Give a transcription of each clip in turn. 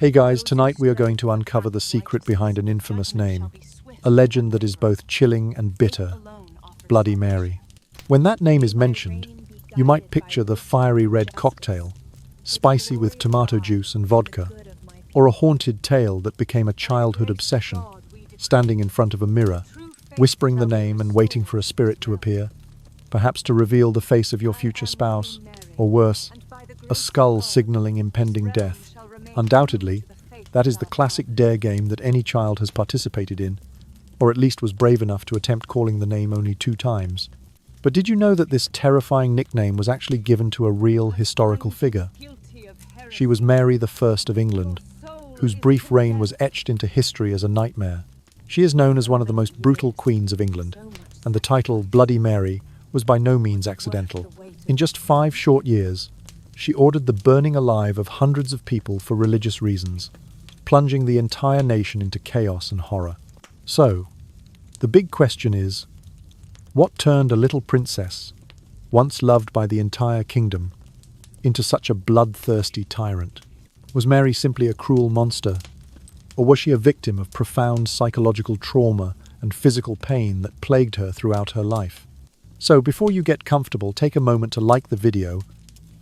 Hey guys, tonight we are going to uncover the secret behind an infamous name, a legend that is both chilling and bitter, Bloody Mary. When that name is mentioned, you might picture the fiery red cocktail, spicy with tomato juice and vodka, or a haunted tale that became a childhood obsession, standing in front of a mirror, whispering the name and waiting for a spirit to appear, perhaps to reveal the face of your future spouse, or worse, a skull signaling impending death. Undoubtedly, that is the classic dare game that any child has participated in, or at least was brave enough to attempt calling the name only 2 times. But did you know that this terrifying nickname was actually given to a real historical figure? She was Mary I of England, whose brief reign was etched into history as a nightmare. She is known as one of the most brutal queens of England, and the title Bloody Mary was by no means accidental. In just 5 short years, she ordered the burning alive of hundreds of people for religious reasons, plunging the entire nation into chaos and horror. So, the big question is, what turned a little princess, once loved by the entire kingdom, into such a bloodthirsty tyrant? Was Mary simply a cruel monster, or was she a victim of profound psychological trauma and physical pain that plagued her throughout her life? So, before you get comfortable, take a moment to like the video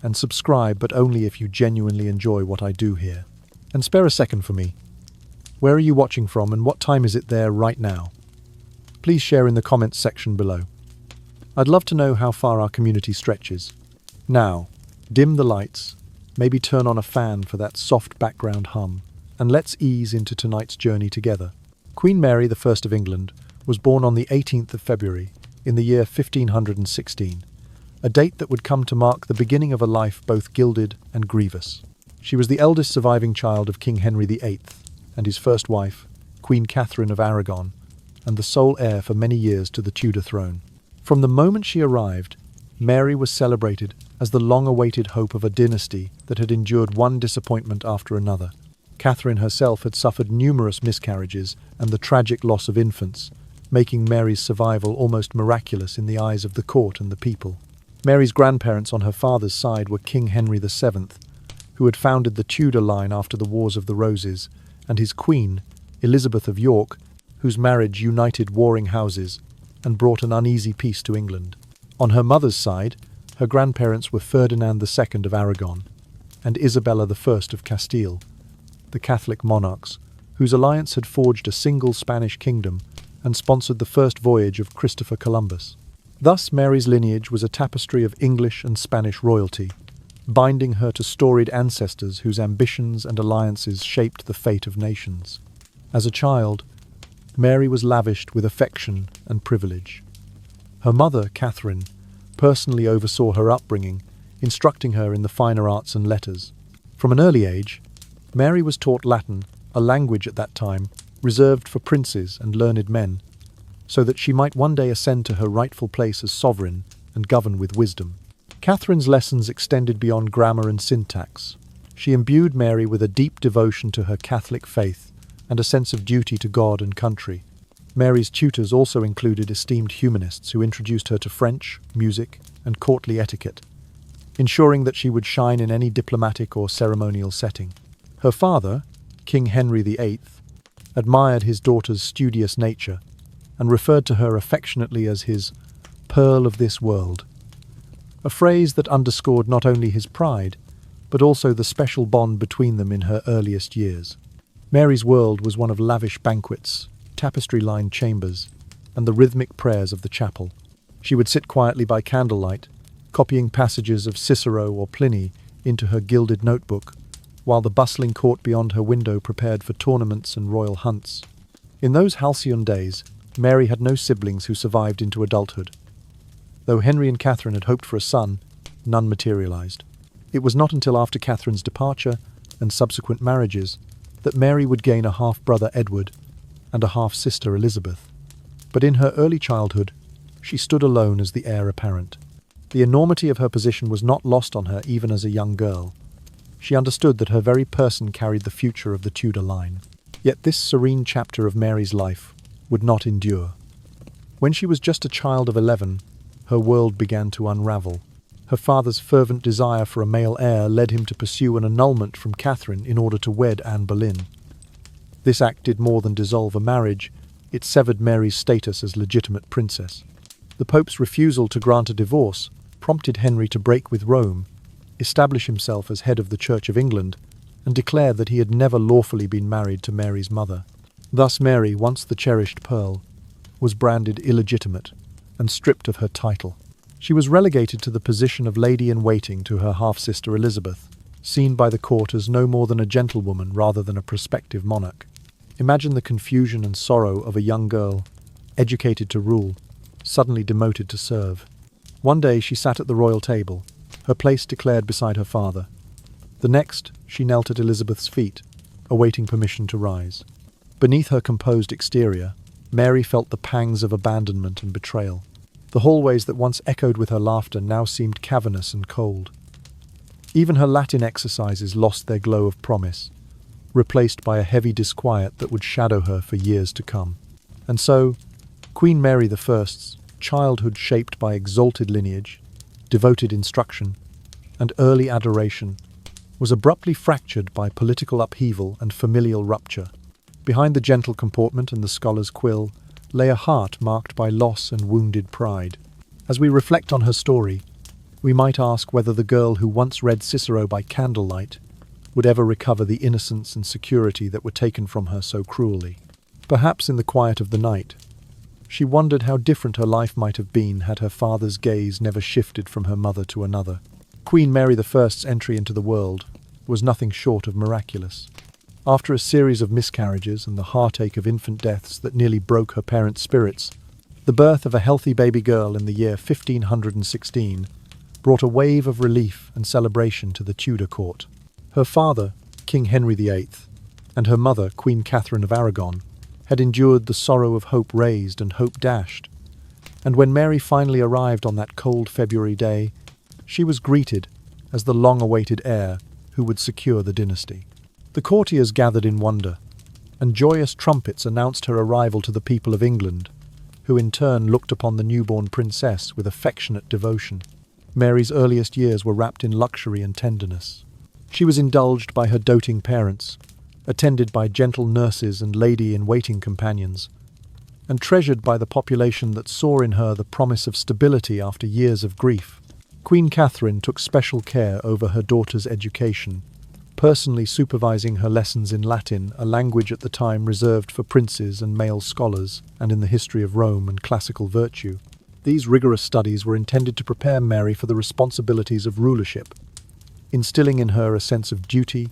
and subscribe, but only if you genuinely enjoy what I do here. And spare a second for me. Where are you watching from and what time is it there right now? Please share in the comments section below. I'd love to know how far our community stretches. Now, dim the lights, maybe turn on a fan for that soft background hum, and let's ease into tonight's journey together. Queen Mary I of England was born on the 18th of February in the year 1516. A date that would come to mark the beginning of a life both gilded and grievous. She was the eldest surviving child of King Henry VIII and his first wife, Queen Catherine of Aragon, and the sole heir for many years to the Tudor throne. From the moment she arrived, Mary was celebrated as the long-awaited hope of a dynasty that had endured one disappointment after another. Catherine herself had suffered numerous miscarriages and the tragic loss of infants, making Mary's survival almost miraculous in the eyes of the court and the people. Mary's grandparents on her father's side were King Henry VII, who had founded the Tudor line after the Wars of the Roses, and his queen, Elizabeth of York, whose marriage united warring houses and brought an uneasy peace to England. On her mother's side, her grandparents were Ferdinand II of Aragon and Isabella I of Castile, the Catholic monarchs, whose alliance had forged a single Spanish kingdom and sponsored the first voyage of Christopher Columbus. Thus, Mary's lineage was a tapestry of English and Spanish royalty, binding her to storied ancestors whose ambitions and alliances shaped the fate of nations. As a child, Mary was lavished with affection and privilege. Her mother, Catherine, personally oversaw her upbringing, instructing her in the finer arts and letters. From an early age, Mary was taught Latin, a language at that time reserved for princes and learned men, so that she might one day ascend to her rightful place as sovereign and govern with wisdom. Catherine's lessons extended beyond grammar and syntax. She imbued Mary with a deep devotion to her Catholic faith and a sense of duty to God and country. Mary's tutors also included esteemed humanists who introduced her to French, music, and courtly etiquette, ensuring that she would shine in any diplomatic or ceremonial setting. Her father, King Henry VIII, admired his daughter's studious nature and referred to her affectionately as his pearl of this world, a phrase that underscored not only his pride, but also the special bond between them in her earliest years. Mary's world was one of lavish banquets, tapestry-lined chambers, and the rhythmic prayers of the chapel. She would sit quietly by candlelight, copying passages of Cicero or Pliny into her gilded notebook, while the bustling court beyond her window prepared for tournaments and royal hunts. In those halcyon days, Mary had no siblings who survived into adulthood. Though Henry and Catherine had hoped for a son, none materialized. It was not until after Catherine's departure and subsequent marriages that Mary would gain a half-brother Edward and a half-sister Elizabeth. But in her early childhood, she stood alone as the heir apparent. The enormity of her position was not lost on her even as a young girl. She understood that her very person carried the future of the Tudor line. Yet this serene chapter of Mary's life would not endure. When she was just a child of 11, her world began to unravel. Her father's fervent desire for a male heir led him to pursue an annulment from Catherine in order to wed Anne Boleyn. This act did more than dissolve a marriage, it severed Mary's status as legitimate princess. The Pope's refusal to grant a divorce prompted Henry to break with Rome, establish himself as head of the Church of England, and declare that he had never lawfully been married to Mary's mother. Thus Mary, once the cherished pearl, was branded illegitimate and stripped of her title. She was relegated to the position of lady-in-waiting to her half-sister Elizabeth, seen by the court as no more than a gentlewoman rather than a prospective monarch. Imagine the confusion and sorrow of a young girl, educated to rule, suddenly demoted to serve. One day she sat at the royal table, her place declared beside her father. The next, she knelt at Elizabeth's feet, awaiting permission to rise. Beneath her composed exterior, Mary felt the pangs of abandonment and betrayal. The hallways that once echoed with her laughter now seemed cavernous and cold. Even her Latin exercises lost their glow of promise, replaced by a heavy disquiet that would shadow her for years to come. And so, Queen Mary I's childhood shaped by exalted lineage, devoted instruction, and early adoration, was abruptly fractured by political upheaval and familial rupture. Behind the gentle comportment and the scholar's quill lay a heart marked by loss and wounded pride. As we reflect on her story, we might ask whether the girl who once read Cicero by candlelight would ever recover the innocence and security that were taken from her so cruelly. Perhaps in the quiet of the night, she wondered how different her life might have been had her father's gaze never shifted from her mother to another. Queen Mary I's entry into the world was nothing short of miraculous. After a series of miscarriages and the heartache of infant deaths that nearly broke her parents' spirits, the birth of a healthy baby girl in the year 1516 brought a wave of relief and celebration to the Tudor court. Her father, King Henry VIII, and her mother, Queen Catherine of Aragon, had endured the sorrow of hope raised and hope dashed, and when Mary finally arrived on that cold February day, she was greeted as the long-awaited heir who would secure the dynasty. The courtiers gathered in wonder, and joyous trumpets announced her arrival to the people of England, who in turn looked upon the newborn princess with affectionate devotion. Mary's earliest years were wrapped in luxury and tenderness. She was indulged by her doting parents, attended by gentle nurses and lady-in-waiting companions, and treasured by the population that saw in her the promise of stability after years of grief. Queen Catherine took special care over her daughter's education, personally supervising her lessons in Latin, a language at the time reserved for princes and male scholars, and in the history of Rome and classical virtue. These rigorous studies were intended to prepare Mary for the responsibilities of rulership, instilling in her a sense of duty,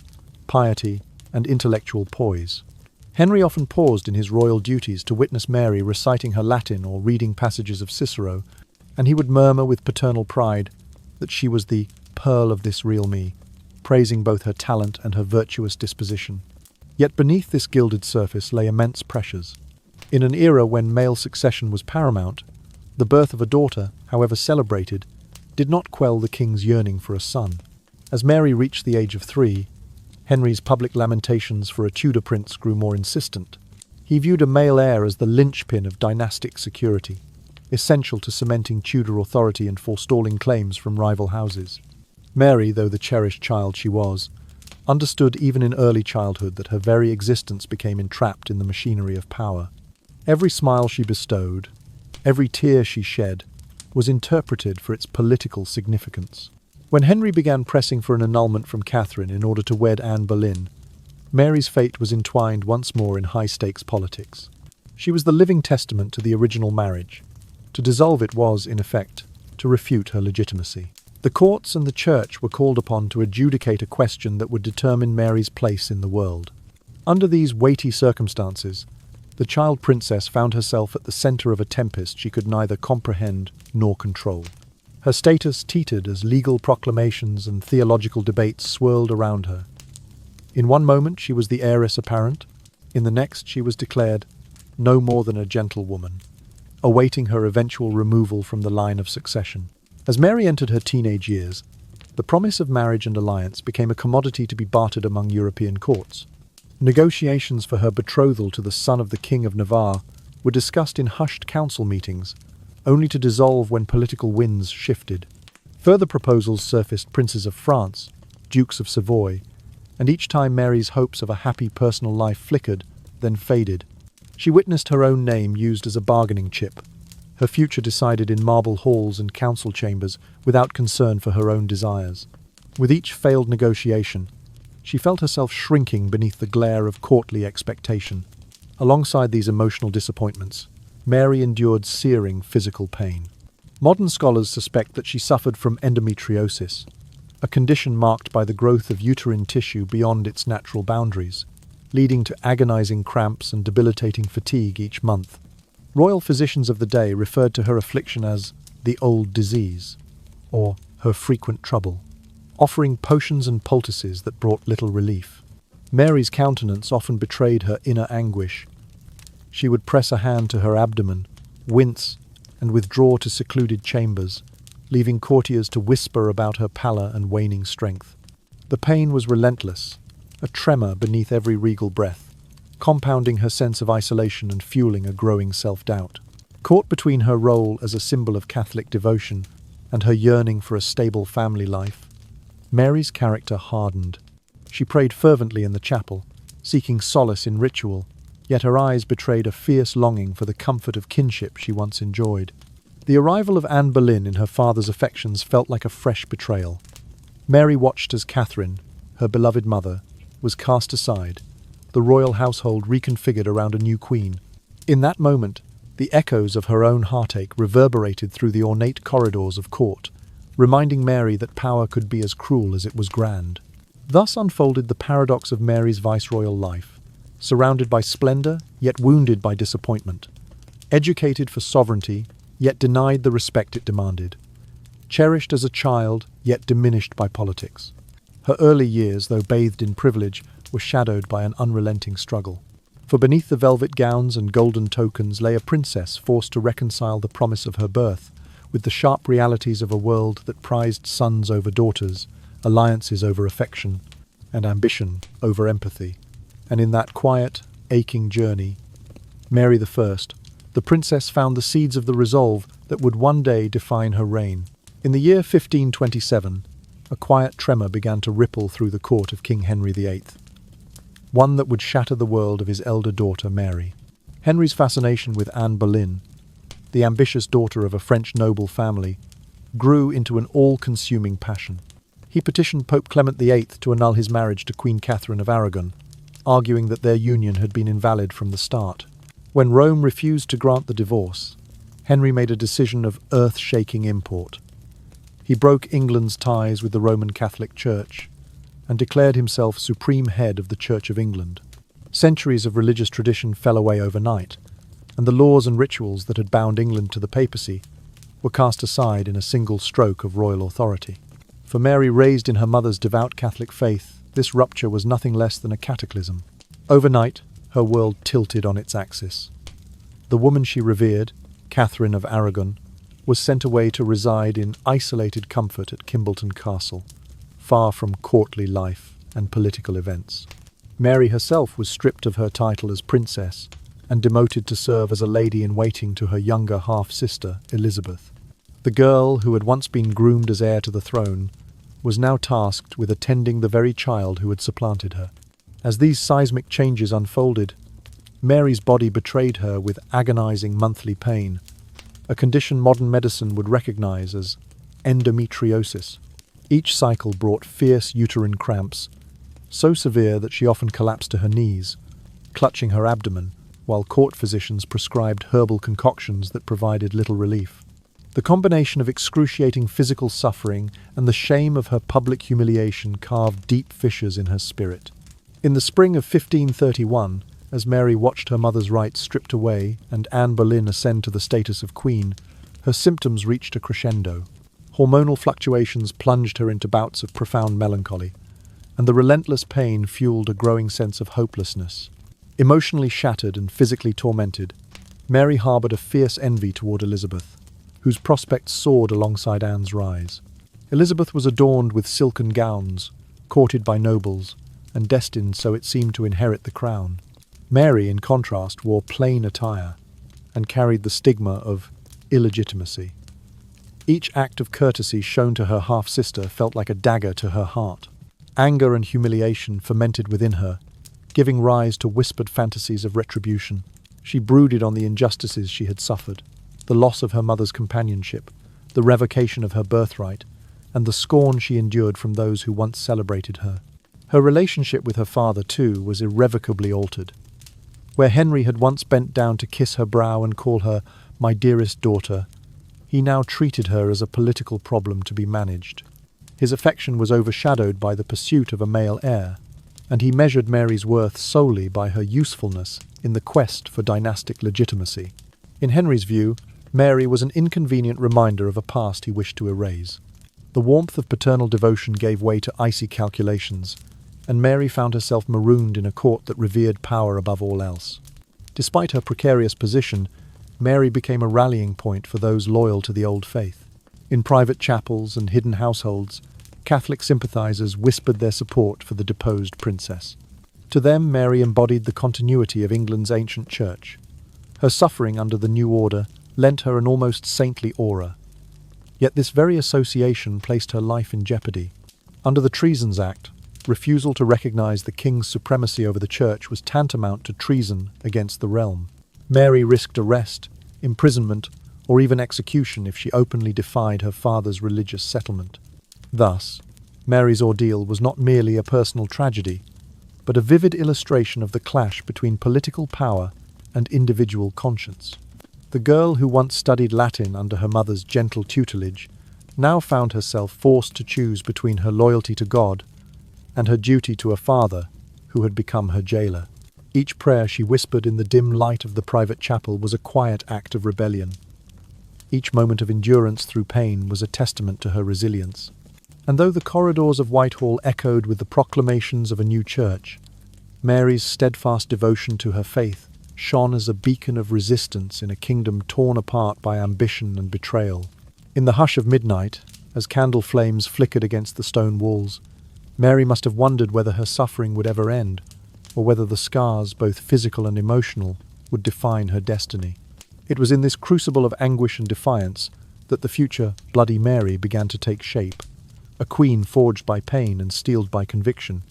piety, and intellectual poise. Henry often paused in his royal duties to witness Mary reciting her Latin or reading passages of Cicero, and he would murmur with paternal pride that she was the pearl of this real me, praising both her talent and her virtuous disposition. Yet beneath this gilded surface lay immense pressures. In an era when male succession was paramount, the birth of a daughter, however celebrated, did not quell the king's yearning for a son. As Mary reached the age of 3, Henry's public lamentations for a Tudor prince grew more insistent. He viewed a male heir as the linchpin of dynastic security, essential to cementing Tudor authority and forestalling claims from rival houses. Mary, though the cherished child she was, understood even in early childhood that her very existence became entrapped in the machinery of power. Every smile she bestowed, every tear she shed, was interpreted for its political significance. When Henry began pressing for an annulment from Catherine in order to wed Anne Boleyn, Mary's fate was entwined once more in high-stakes politics. She was the living testament to the original marriage. To dissolve it was, in effect, to refute her legitimacy. The courts and the church were called upon to adjudicate a question that would determine Mary's place in the world. Under these weighty circumstances, the child princess found herself at the centre of a tempest she could neither comprehend nor control. Her status teetered as legal proclamations and theological debates swirled around her. In one moment she was the heiress apparent, in the next she was declared no more than a gentlewoman, awaiting her eventual removal from the line of succession. As Mary entered her teenage years, the promise of marriage and alliance became a commodity to be bartered among European courts. Negotiations for her betrothal to the son of the King of Navarre were discussed in hushed council meetings, only to dissolve when political winds shifted. Further proposals surfaced: princes of France, dukes of Savoy, and each time Mary's hopes of a happy personal life flickered, then faded. She witnessed her own name used as a bargaining chip, her future decided in marble halls and council chambers without concern for her own desires. With each failed negotiation, she felt herself shrinking beneath the glare of courtly expectation. Alongside these emotional disappointments, Mary endured searing physical pain. Modern scholars suspect that she suffered from endometriosis, a condition marked by the growth of uterine tissue beyond its natural boundaries, leading to agonizing cramps and debilitating fatigue each month. Royal physicians of the day referred to her affliction as the old disease, or her frequent trouble, offering potions and poultices that brought little relief. Mary's countenance often betrayed her inner anguish. She would press a hand to her abdomen, wince, and withdraw to secluded chambers, leaving courtiers to whisper about her pallor and waning strength. The pain was relentless, a tremor beneath every regal breath, compounding her sense of isolation and fueling a growing self-doubt. Caught between her role as a symbol of Catholic devotion and her yearning for a stable family life, Mary's character hardened. She prayed fervently in the chapel, seeking solace in ritual, yet her eyes betrayed a fierce longing for the comfort of kinship she once enjoyed. The arrival of Anne Boleyn in her father's affections felt like a fresh betrayal. Mary watched as Catherine, her beloved mother, was cast aside, the royal household reconfigured around a new queen. In that moment, the echoes of her own heartache reverberated through the ornate corridors of court, reminding Mary that power could be as cruel as it was grand. Thus unfolded the paradox of Mary's viceroyal life, surrounded by splendor, yet wounded by disappointment, educated for sovereignty, yet denied the respect it demanded, cherished as a child, yet diminished by politics. Her early years, though bathed in privilege, were shadowed by an unrelenting struggle. For beneath the velvet gowns and golden tokens lay a princess forced to reconcile the promise of her birth with the sharp realities of a world that prized sons over daughters, alliances over affection, and ambition over empathy. And in that quiet, aching journey, Mary the princess found the seeds of the resolve that would one day define her reign. In the year 1527, a quiet tremor began to ripple through the court of King Henry VIII, one that would shatter the world of his elder daughter Mary. Henry's fascination with Anne Boleyn, the ambitious daughter of a French noble family, grew into an all-consuming passion. He petitioned Pope Clement VIII to annul his marriage to Queen Catherine of Aragon, arguing that their union had been invalid from the start. When Rome refused to grant the divorce, Henry made a decision of earth-shaking import. He broke England's ties with the Roman Catholic Church and declared himself supreme head of the Church of England. Centuries of religious tradition fell away overnight, and the laws and rituals that had bound England to the papacy were cast aside in a single stroke of royal authority. For Mary, raised in her mother's devout Catholic faith, this rupture was nothing less than a cataclysm. Overnight, her world tilted on its axis. The woman she revered, Catherine of Aragon, was sent away to reside in isolated comfort at Kimbolton Castle, far from courtly life and political events. Mary herself was stripped of her title as princess and demoted to serve as a lady-in-waiting to her younger half-sister, Elizabeth. The girl, who had once been groomed as heir to the throne, was now tasked with attending the very child who had supplanted her. As these seismic changes unfolded, Mary's body betrayed her with agonizing monthly pain, a condition modern medicine would recognize as endometriosis. Each cycle brought fierce uterine cramps, so severe that she often collapsed to her knees, clutching her abdomen, while court physicians prescribed herbal concoctions that provided little relief. The combination of excruciating physical suffering and the shame of her public humiliation carved deep fissures in her spirit. In the spring of 1531, as Mary watched her mother's rights stripped away and Anne Boleyn ascend to the status of queen, her symptoms reached a crescendo. Hormonal fluctuations plunged her into bouts of profound melancholy, and the relentless pain fueled a growing sense of hopelessness. Emotionally shattered and physically tormented, Mary harbored a fierce envy toward Elizabeth, whose prospects soared alongside Anne's rise. Elizabeth was adorned with silken gowns, courted by nobles, and destined, so it seemed, to inherit the crown. Mary, in contrast, wore plain attire and carried the stigma of illegitimacy. Each act of courtesy shown to her half-sister felt like a dagger to her heart. Anger and humiliation fermented within her, giving rise to whispered fantasies of retribution. She brooded on the injustices she had suffered, the loss of her mother's companionship, the revocation of her birthright, and the scorn she endured from those who once celebrated her. Her relationship with her father, too, was irrevocably altered. Where Henry had once bent down to kiss her brow and call her "my dearest daughter," he now treated her as a political problem to be managed. His affection was overshadowed by the pursuit of a male heir, and he measured Mary's worth solely by her usefulness in the quest for dynastic legitimacy. In Henry's view, Mary was an inconvenient reminder of a past he wished to erase. The warmth of paternal devotion gave way to icy calculations, and Mary found herself marooned in a court that revered power above all else. Despite her precarious position, Mary became a rallying point for those loyal to the old faith. In private chapels and hidden households, Catholic sympathizers whispered their support for the deposed princess. To them, Mary embodied the continuity of England's ancient church. Her suffering under the new order lent her an almost saintly aura. Yet this very association placed her life in jeopardy. Under the Treasons Act, refusal to recognize the king's supremacy over the church was tantamount to treason against the realm. Mary risked arrest, imprisonment, or even execution if she openly defied her father's religious settlement. Thus, Mary's ordeal was not merely a personal tragedy, but a vivid illustration of the clash between political power and individual conscience. The girl who once studied Latin under her mother's gentle tutelage now found herself forced to choose between her loyalty to God and her duty to a father who had become her jailer. Each prayer she whispered in the dim light of the private chapel was a quiet act of rebellion. Each moment of endurance through pain was a testament to her resilience. And though the corridors of Whitehall echoed with the proclamations of a new church, Mary's steadfast devotion to her faith shone as a beacon of resistance in a kingdom torn apart by ambition and betrayal. In the hush of midnight, as candle flames flickered against the stone walls, Mary must have wondered whether her suffering would ever end, or whether the scars, both physical and emotional, would define her destiny. It was in this crucible of anguish and defiance that the future Bloody Mary began to take shape, a queen forged by pain and steeled by conviction,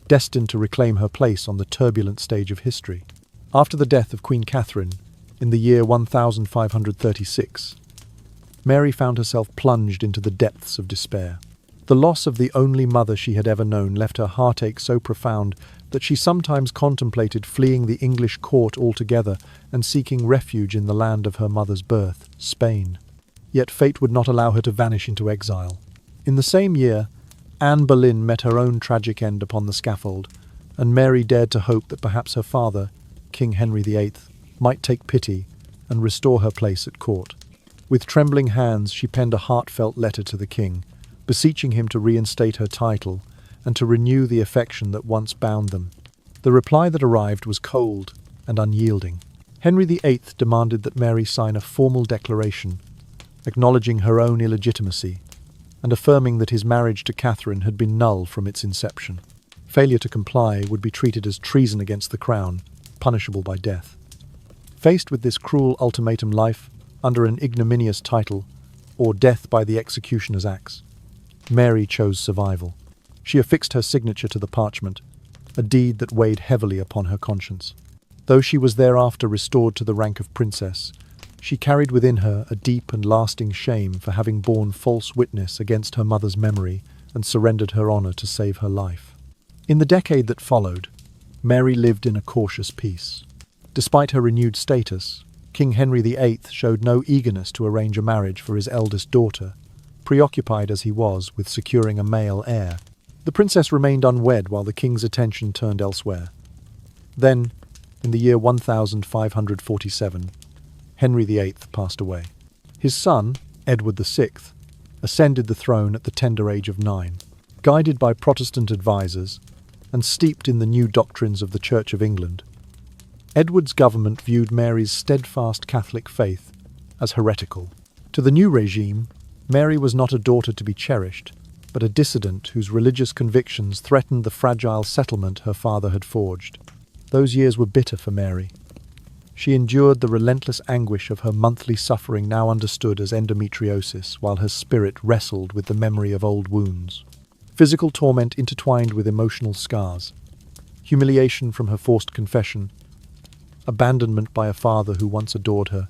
destined to reclaim her place on the turbulent stage of history. After the death of Queen Catherine, in the year 1536, Mary found herself plunged into the depths of despair. The loss of the only mother she had ever known left her heartache so profound that she sometimes contemplated fleeing the English court altogether and seeking refuge in the land of her mother's birth, Spain. Yet fate would not allow her to vanish into exile. In the same year, Anne Boleyn met her own tragic end upon the scaffold, and Mary dared to hope that perhaps her father, King Henry VIII, might take pity and restore her place at court. With trembling hands, she penned a heartfelt letter to the king, beseeching him to reinstate her title and to renew the affection that once bound them. The reply that arrived was cold and unyielding. Henry VIII demanded that Mary sign a formal declaration, acknowledging her own illegitimacy and affirming that his marriage to Catherine had been null from its inception. Failure to comply would be treated as treason against the crown, punishable by death. Faced with this cruel ultimatum, life under an ignominious title, or death by the executioner's axe, Mary chose survival. She affixed her signature to the parchment, a deed that weighed heavily upon her conscience. Though she was thereafter restored to the rank of princess, she carried within her a deep and lasting shame for having borne false witness against her mother's memory and surrendered her honor to save her life. In the decade that followed, Mary lived in a cautious peace. Despite her renewed status, King Henry VIII showed no eagerness to arrange a marriage for his eldest daughter, preoccupied as he was with securing a male heir. The princess remained unwed while the king's attention turned elsewhere. Then, in the year 1547, Henry VIII passed away. His son, Edward VI, ascended the throne at the tender age of 9. Guided by Protestant advisers and steeped in the new doctrines of the Church of England, Edward's government viewed Mary's steadfast Catholic faith as heretical. To the new regime, Mary was not a daughter to be cherished, but a dissident whose religious convictions threatened the fragile settlement her father had forged. Those years were bitter for Mary. She endured the relentless anguish of her monthly suffering, now understood as endometriosis, while her spirit wrestled with the memory of old wounds. Physical torment intertwined with emotional scars. Humiliation from her forced confession, abandonment by a father who once adored her,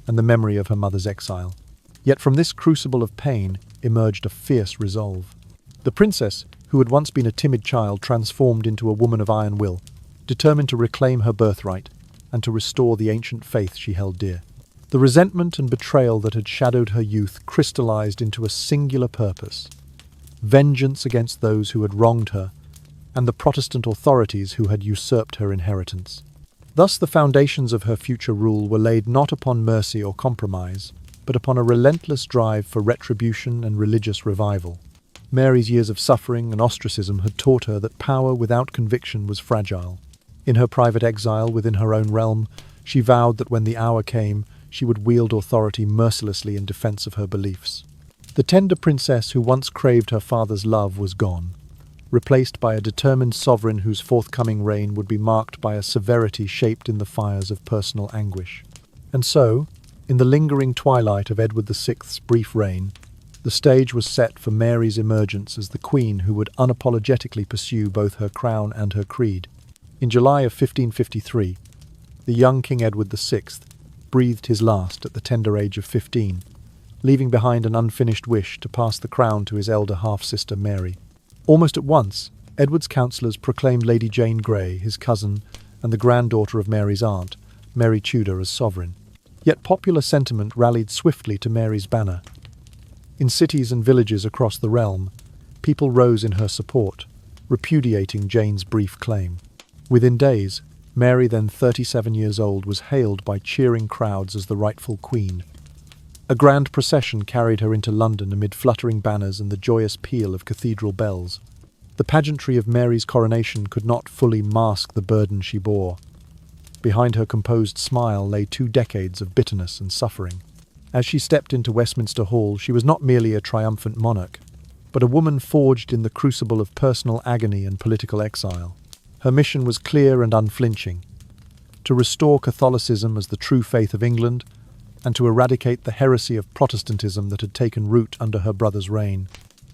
and the memory of her mother's exile. Yet from this crucible of pain emerged a fierce resolve. The princess, who had once been a timid child, transformed into a woman of iron will, determined to reclaim her birthright and to restore the ancient faith she held dear. The resentment and betrayal that had shadowed her youth crystallized into a singular purpose: vengeance against those who had wronged her and the Protestant authorities who had usurped her inheritance. Thus the foundations of her future rule were laid not upon mercy or compromise, but upon a relentless drive for retribution and religious revival. Mary's years of suffering and ostracism had taught her that power without conviction was fragile. In her private exile within her own realm, she vowed that when the hour came, she would wield authority mercilessly in defense of her beliefs. The tender princess who once craved her father's love was gone, replaced by a determined sovereign whose forthcoming reign would be marked by a severity shaped in the fires of personal anguish. And so, in the lingering twilight of Edward VI's brief reign, the stage was set for Mary's emergence as the queen who would unapologetically pursue both her crown and her creed. In July of 1553, the young King Edward VI breathed his last at the tender age of 15, leaving behind an unfinished wish to pass the crown to his elder half-sister Mary. Almost at once, Edward's councillors proclaimed Lady Jane Grey, his cousin, and the granddaughter of Mary's aunt, Mary Tudor, as sovereign. Yet popular sentiment rallied swiftly to Mary's banner. In cities and villages across the realm, people rose in her support, repudiating Jane's brief claim. Within days, Mary, then 37 years old, was hailed by cheering crowds as the rightful queen. A grand procession carried her into London amid fluttering banners and the joyous peal of cathedral bells. The pageantry of Mary's coronation could not fully mask the burden she bore. Behind her composed smile lay 2 decades of bitterness and suffering. As she stepped into Westminster Hall, she was not merely a triumphant monarch, but a woman forged in the crucible of personal agony and political exile. Her mission was clear and unflinching: to restore Catholicism as the true faith of England, and to eradicate the heresy of Protestantism that had taken root under her brother's reign.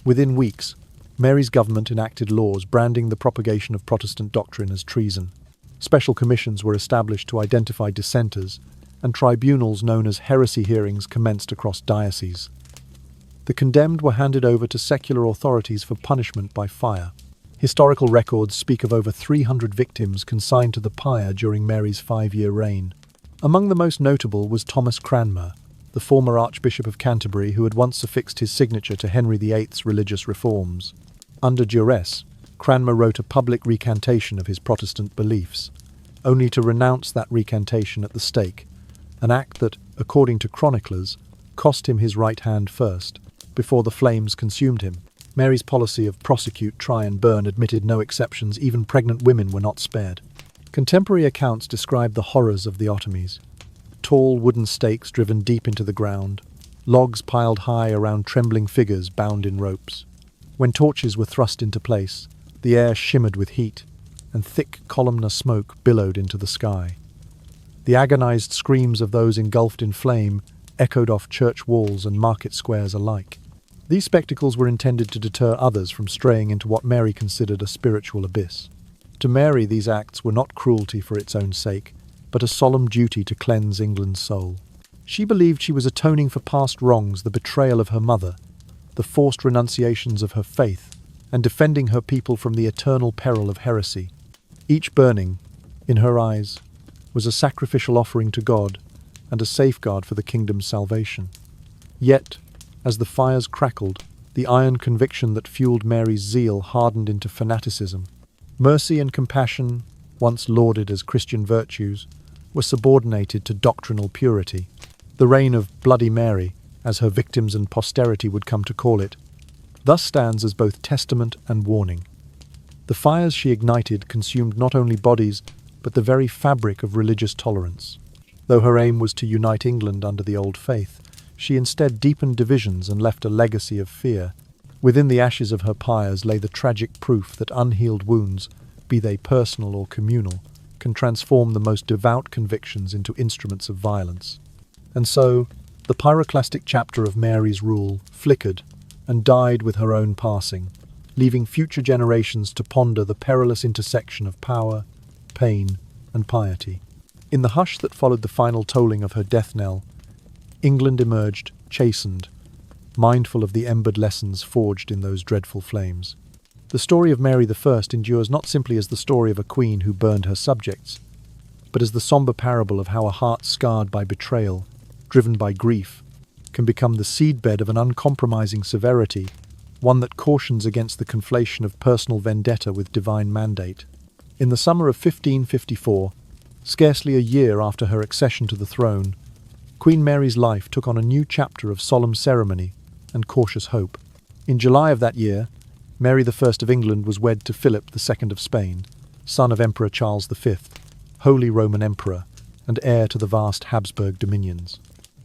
Within weeks, Mary's government enacted laws branding the propagation of Protestant doctrine as treason. Special commissions were established to identify dissenters, and tribunals known as heresy hearings commenced across dioceses. The condemned were handed over to secular authorities for punishment by fire. Historical records speak of over 300 victims consigned to the pyre during Mary's 5-year reign. Among the most notable was Thomas Cranmer, the former Archbishop of Canterbury, who had once affixed his signature to Henry VIII's religious reforms. Under duress, Cranmer wrote a public recantation of his Protestant beliefs, only to renounce that recantation at the stake, an act that, according to chroniclers, cost him his right hand first, before the flames consumed him. Mary's policy of prosecute, try and burn admitted no exceptions. Even pregnant women were not spared. Contemporary accounts describe the horrors of the otomies: tall wooden stakes driven deep into the ground, logs piled high around trembling figures bound in ropes. When torches were thrust into place, the air shimmered with heat, and thick columnar smoke billowed into the sky. The agonized screams of those engulfed in flame echoed off church walls and market squares alike. These spectacles were intended to deter others from straying into what Mary considered a spiritual abyss. To Mary, these acts were not cruelty for its own sake, but a solemn duty to cleanse England's soul. She believed she was atoning for past wrongs, the betrayal of her mother, the forced renunciations of her faith, and defending her people from the eternal peril of heresy. Each burning, in her eyes, was a sacrificial offering to God and a safeguard for the kingdom's salvation. Yet, as the fires crackled, the iron conviction that fueled Mary's zeal hardened into fanaticism. Mercy and compassion, once lauded as Christian virtues, were subordinated to doctrinal purity. The reign of Bloody Mary, as her victims and posterity would come to call it, thus stands as both testament and warning. The fires she ignited consumed not only bodies, but the very fabric of religious tolerance. Though her aim was to unite England under the old faith, she instead deepened divisions and left a legacy of fear. Within the ashes of her pyres lay the tragic proof that unhealed wounds, be they personal or communal, can transform the most devout convictions into instruments of violence. And so, the pyroclastic chapter of Mary's rule flickered and died with her own passing, leaving future generations to ponder the perilous intersection of power, pain, and piety. In the hush that followed the final tolling of her death knell, England emerged chastened, mindful of the embered lessons forged in those dreadful flames. The story of Mary I endures not simply as the story of a queen who burned her subjects, but as the somber parable of how a heart scarred by betrayal, driven by grief, can become the seedbed of an uncompromising severity, one that cautions against the conflation of personal vendetta with divine mandate. In the summer of 1554, scarcely a year after her accession to the throne, Queen Mary's life took on a new chapter of solemn ceremony and cautious hope. In July of that year, Mary I of England was wed to Philip II of Spain, son of Emperor Charles V, Holy Roman Emperor, and heir to the vast Habsburg dominions.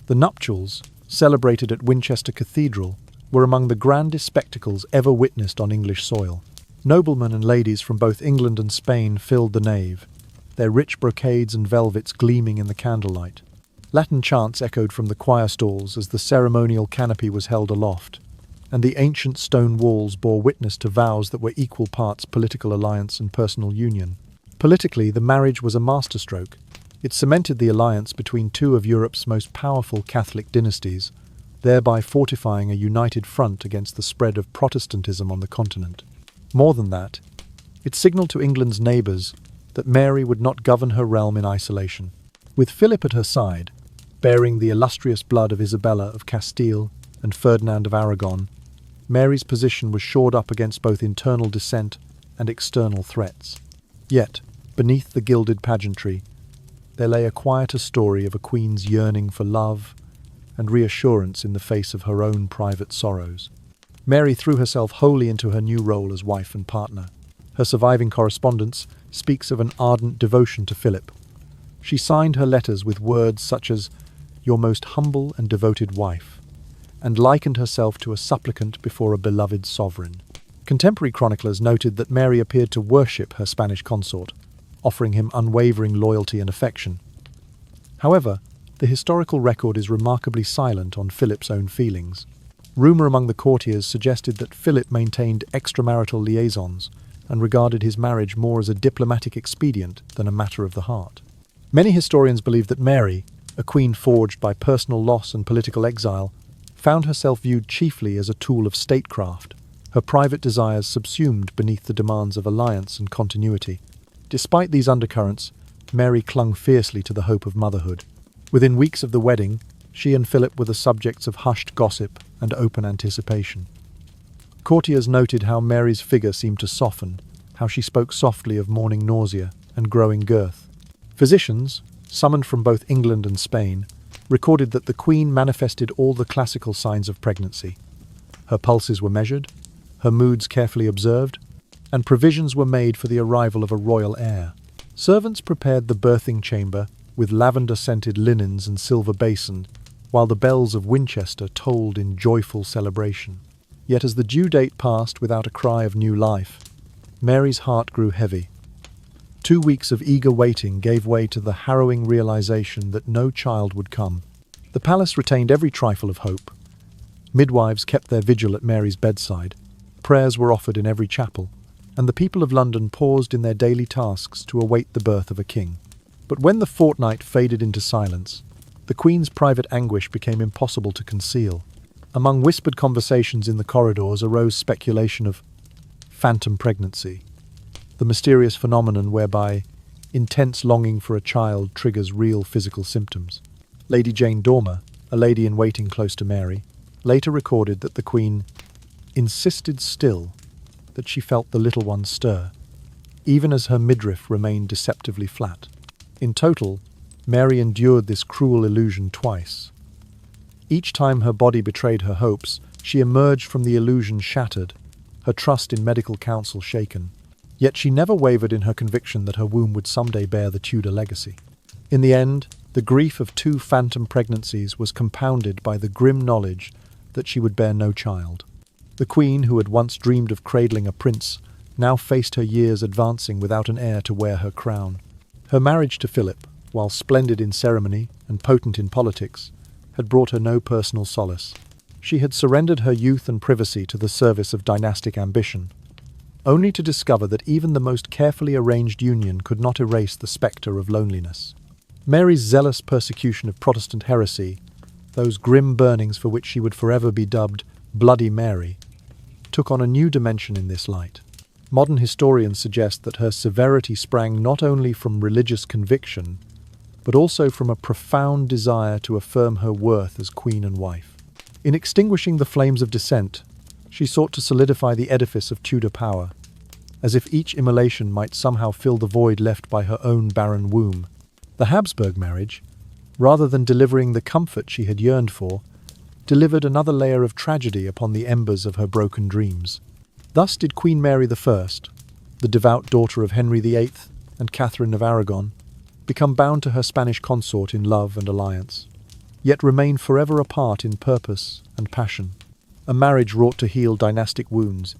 The nuptials, celebrated at Winchester Cathedral, were among the grandest spectacles ever witnessed on English soil. Noblemen and ladies from both England and Spain filled the nave, their rich brocades and velvets gleaming in the candlelight. Latin chants echoed from the choir stalls as the ceremonial canopy was held aloft, and the ancient stone walls bore witness to vows that were equal parts political alliance and personal union. Politically, the marriage was a masterstroke. It cemented the alliance between two of Europe's most powerful Catholic dynasties, thereby fortifying a united front against the spread of Protestantism on the continent. More than that, it signalled to England's neighbours that Mary would not govern her realm in isolation. With Philip at her side, bearing the illustrious blood of Isabella of Castile and Ferdinand of Aragon, Mary's position was shored up against both internal dissent and external threats. Yet, beneath the gilded pageantry, there lay a quieter story of a queen's yearning for love and reassurance in the face of her own private sorrows. Mary threw herself wholly into her new role as wife and partner. Her surviving correspondence speaks of an ardent devotion to Philip. She signed her letters with words such as, "Your most humble and devoted wife," and likened herself to a supplicant before a beloved sovereign. Contemporary chroniclers noted that Mary appeared to worship her Spanish consort, offering him unwavering loyalty and affection. However, the historical record is remarkably silent on Philip's own feelings. Rumour among the courtiers suggested that Philip maintained extramarital liaisons and regarded his marriage more as a diplomatic expedient than a matter of the heart. Many historians believe that Mary, a queen forged by personal loss and political exile, found herself viewed chiefly as a tool of statecraft, her private desires subsumed beneath the demands of alliance and continuity. Despite these undercurrents, Mary clung fiercely to the hope of motherhood. Within weeks of the wedding, she and Philip were the subjects of hushed gossip and open anticipation. Courtiers noted how Mary's figure seemed to soften, how she spoke softly of morning nausea and growing girth. Physicians, summoned from both England and Spain, recorded that the Queen manifested all the classical signs of pregnancy. Her pulses were measured, her moods carefully observed, and provisions were made for the arrival of a royal heir. Servants prepared the birthing chamber with lavender-scented linens and silver basin, while the bells of Winchester tolled in joyful celebration. Yet as the due date passed without a cry of new life, Mary's heart grew heavy. 2 weeks of eager waiting gave way to the harrowing realization that no child would come. The palace retained every trifle of hope. Midwives kept their vigil at Mary's bedside, prayers were offered in every chapel, and the people of London paused in their daily tasks to await the birth of a king. But when the fortnight faded into silence, the Queen's private anguish became impossible to conceal. Among whispered conversations in the corridors arose speculation of phantom pregnancy, the mysterious phenomenon whereby intense longing for a child triggers real physical symptoms. Lady Jane Dormer, a lady-in-waiting close to Mary, later recorded that the Queen insisted still that she felt the little one stir, even as her midriff remained deceptively flat. In total, Mary endured this cruel illusion twice. Each time her body betrayed her hopes, she emerged from the illusion shattered, her trust in medical counsel shaken. Yet she never wavered in her conviction that her womb would someday bear the Tudor legacy. In the end, the grief of 2 phantom pregnancies was compounded by the grim knowledge that she would bear no child. The Queen, who had once dreamed of cradling a prince, now faced her years advancing without an heir to wear her crown. Her marriage to Philip, while splendid in ceremony and potent in politics, had brought her no personal solace. She had surrendered her youth and privacy to the service of dynastic ambition, only to discover that even the most carefully arranged union could not erase the spectre of loneliness. Mary's zealous persecution of Protestant heresy, those grim burnings for which she would forever be dubbed Bloody Mary, took on a new dimension in this light. Modern historians suggest that her severity sprang not only from religious conviction, but also from a profound desire to affirm her worth as queen and wife. In extinguishing the flames of dissent, she sought to solidify the edifice of Tudor power, as if each immolation might somehow fill the void left by her own barren womb. The Habsburg marriage, rather than delivering the comfort she had yearned for, delivered another layer of tragedy upon the embers of her broken dreams. Thus did Queen Mary I, the devout daughter of Henry VIII and Catherine of Aragon, become bound to her Spanish consort in love and alliance, yet remain forever apart in purpose and passion. A marriage wrought to heal dynastic wounds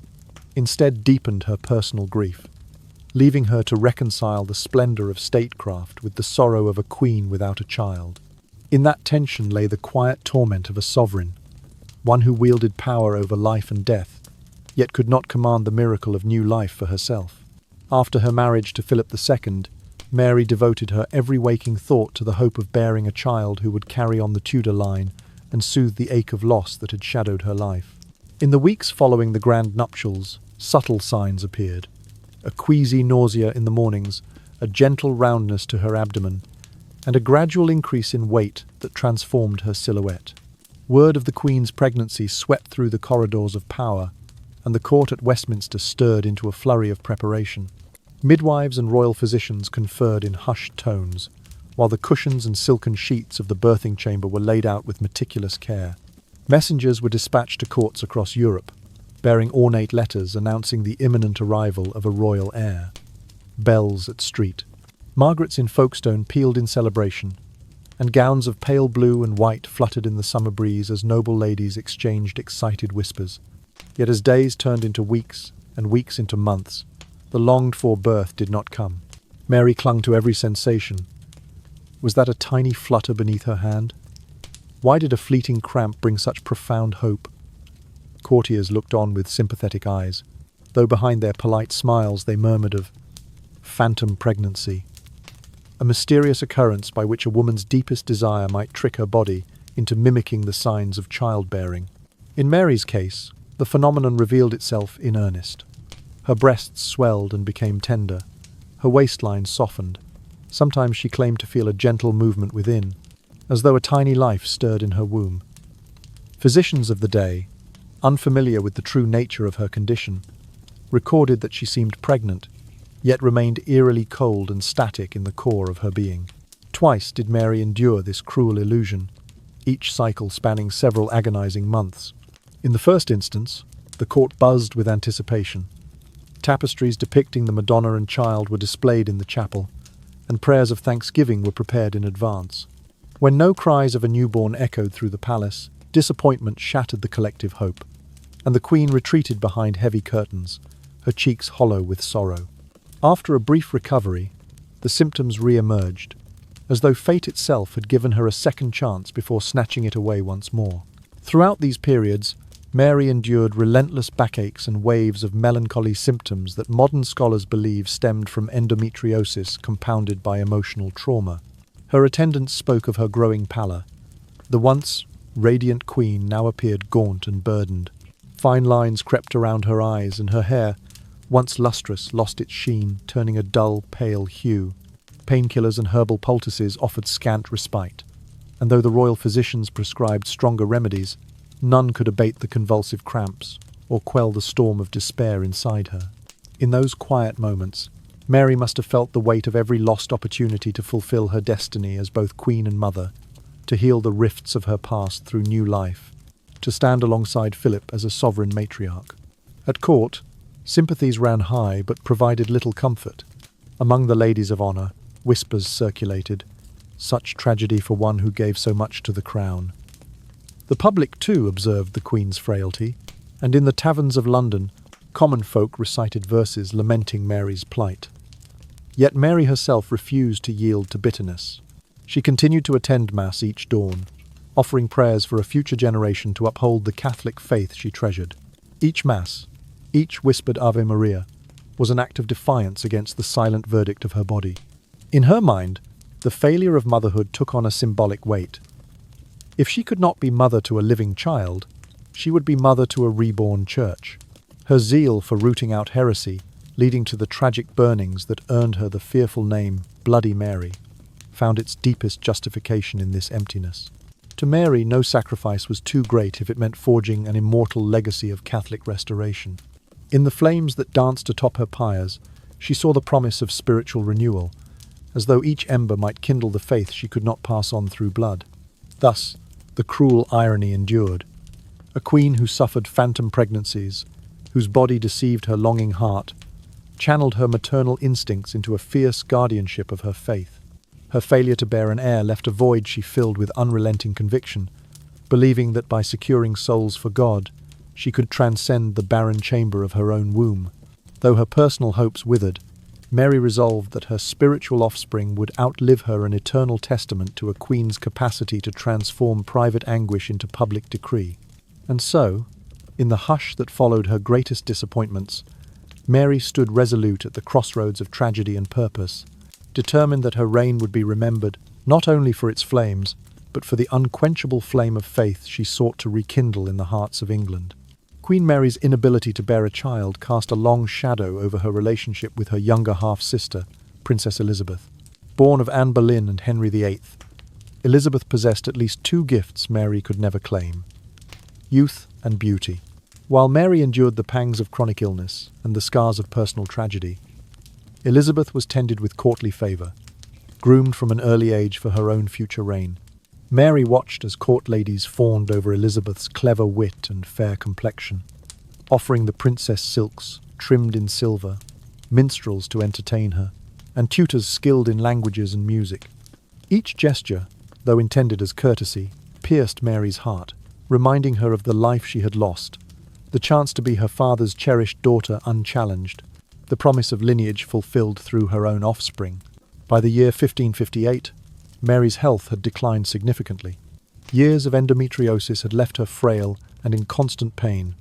instead deepened her personal grief, leaving her to reconcile the splendor of statecraft with the sorrow of a queen without a child. In that tension lay the quiet torment of a sovereign, one who wielded power over life and death, yet could not command the miracle of new life for herself. After her marriage to Philip II, Mary devoted her every waking thought to the hope of bearing a child who would carry on the Tudor line and soothe the ache of loss that had shadowed her life. In the weeks following the grand nuptials, subtle signs appeared. A queasy nausea in the mornings, a gentle roundness to her abdomen, and a gradual increase in weight that transformed her silhouette. Word of the Queen's pregnancy swept through the corridors of power, and the court at Westminster stirred into a flurry of preparation. Midwives and royal physicians conferred in hushed tones, while the cushions and silken sheets of the birthing chamber were laid out with meticulous care. Messengers were dispatched to courts across Europe, bearing ornate letters announcing the imminent arrival of a royal heir. Bells at street. Margaret's in Folkestone pealed in celebration, and gowns of pale blue and white fluttered in the summer breeze as noble ladies exchanged excited whispers. Yet as days turned into weeks, and weeks into months, the longed-for birth did not come. Mary clung to every sensation. Was that a tiny flutter beneath her hand? Why did a fleeting cramp bring such profound hope? Courtiers looked on with sympathetic eyes, though behind their polite smiles they murmured of phantom pregnancy, a mysterious occurrence by which a woman's deepest desire might trick her body into mimicking the signs of childbearing. In Mary's case, the phenomenon revealed itself in earnest. Her breasts swelled and became tender, her waistline softened. Sometimes she claimed to feel a gentle movement within, as though a tiny life stirred in her womb. Physicians of the day, unfamiliar with the true nature of her condition, recorded that she seemed pregnant, yet remained eerily cold and static in the core of her being. Twice did Mary endure this cruel illusion, each cycle spanning several agonizing months. In the first instance, the court buzzed with anticipation. Tapestries depicting the Madonna and Child were displayed in the chapel, and prayers of thanksgiving were prepared in advance. When no cries of a newborn echoed through the palace, disappointment shattered the collective hope, and the Queen retreated behind heavy curtains, her cheeks hollow with sorrow. After a brief recovery, the symptoms re-emerged, as though fate itself had given her a second chance before snatching it away once more. Throughout these periods, Mary endured relentless backaches and waves of melancholy symptoms that modern scholars believe stemmed from endometriosis compounded by emotional trauma. Her attendants spoke of her growing pallor. The once radiant queen now appeared gaunt and burdened. Fine lines crept around her eyes, and her hair, once lustrous, lost its sheen, turning a dull, pale hue. Painkillers and herbal poultices offered scant respite, and though the royal physicians prescribed stronger remedies, none could abate the convulsive cramps or quell the storm of despair inside her. In those quiet moments, Mary must have felt the weight of every lost opportunity to fulfill her destiny as both queen and mother, to heal the rifts of her past through new life, to stand alongside Philip as a sovereign matriarch. At court, sympathies ran high but provided little comfort. Among the ladies of honour, whispers circulated, such tragedy for one who gave so much to the crown. The public too observed the Queen's frailty, and in the taverns of London, common folk recited verses lamenting Mary's plight. Yet Mary herself refused to yield to bitterness. She continued to attend Mass each dawn, offering prayers for a future generation to uphold the Catholic faith she treasured. Each Mass, each whispered Ave Maria, was an act of defiance against the silent verdict of her body. In her mind, the failure of motherhood took on a symbolic weight. If she could not be mother to a living child, she would be mother to a reborn church. Her zeal for rooting out heresy, leading to the tragic burnings that earned her the fearful name Bloody Mary, found its deepest justification in this emptiness. To Mary, no sacrifice was too great if it meant forging an immortal legacy of Catholic restoration. In the flames that danced atop her pyres, she saw the promise of spiritual renewal, as though each ember might kindle the faith she could not pass on through blood. Thus, the cruel irony endured. A queen who suffered phantom pregnancies, whose body deceived her longing heart, channeled her maternal instincts into a fierce guardianship of her faith. Her failure to bear an heir left a void she filled with unrelenting conviction, believing that by securing souls for God, she could transcend the barren chamber of her own womb. Though her personal hopes withered, Mary resolved that her spiritual offspring would outlive her, an eternal testament to a queen's capacity to transform private anguish into public decree. And so, in the hush that followed her greatest disappointments, Mary stood resolute at the crossroads of tragedy and purpose, determined that her reign would be remembered not only for its flames, but for the unquenchable flame of faith she sought to rekindle in the hearts of England. Queen Mary's inability to bear a child cast a long shadow over her relationship with her younger half-sister, Princess Elizabeth. Born of Anne Boleyn and Henry VIII, Elizabeth possessed at least two gifts Mary could never claim: youth and beauty. While Mary endured the pangs of chronic illness and the scars of personal tragedy, Elizabeth was tended with courtly favour, groomed from an early age for her own future reign. Mary watched as court ladies fawned over Elizabeth's clever wit and fair complexion, offering the princess silks trimmed in silver, minstrels to entertain her, and tutors skilled in languages and music. Each gesture, though intended as courtesy, pierced Mary's heart, reminding her of the life she had lost, the chance to be her father's cherished daughter unchallenged, the promise of lineage fulfilled through her own offspring. By the year 1558, Mary's health had declined significantly. Years of endometriosis had left her frail and in constant pain.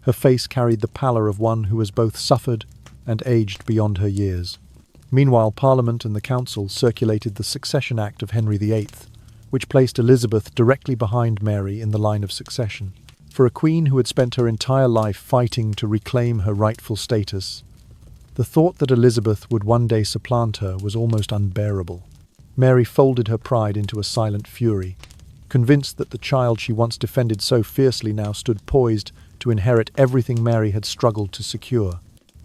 Her face carried the pallor of one who has both suffered and aged beyond her years. Meanwhile, Parliament and the Council circulated the Succession Act of Henry VIII, which placed Elizabeth directly behind Mary in the line of succession. For a queen who had spent her entire life fighting to reclaim her rightful status, the thought that Elizabeth would one day supplant her was almost unbearable. Mary folded her pride into a silent fury, convinced that the child she once defended so fiercely now stood poised to inherit everything Mary had struggled to secure.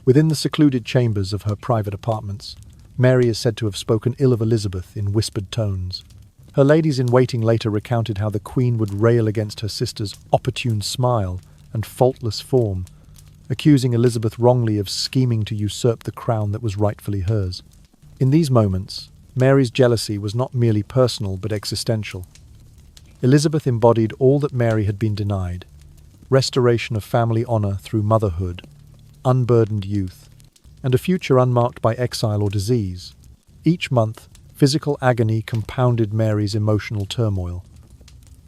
Within the secluded chambers of her private apartments, Mary is said to have spoken ill of Elizabeth in whispered tones. Her ladies-in-waiting later recounted how the Queen would rail against her sister's opportune smile and faultless form, accusing Elizabeth wrongly of scheming to usurp the crown that was rightfully hers. In these moments, Mary's jealousy was not merely personal but existential. Elizabeth embodied all that Mary had been denied: restoration of family honour through motherhood, unburdened youth, and a future unmarked by exile or disease. Each month, physical agony compounded Mary's emotional turmoil.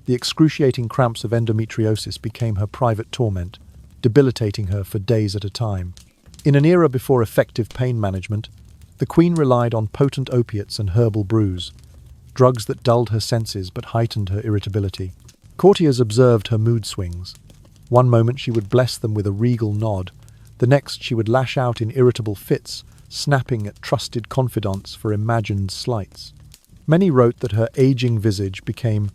The excruciating cramps of endometriosis became her private torment, debilitating her for days at a time. In an era before effective pain management, the Queen relied on potent opiates and herbal brews, drugs that dulled her senses but heightened her irritability. Courtiers observed her mood swings. One moment she would bless them with a regal nod, the next she would lash out in irritable fits, snapping at trusted confidants for imagined slights. Many wrote that her aging visage became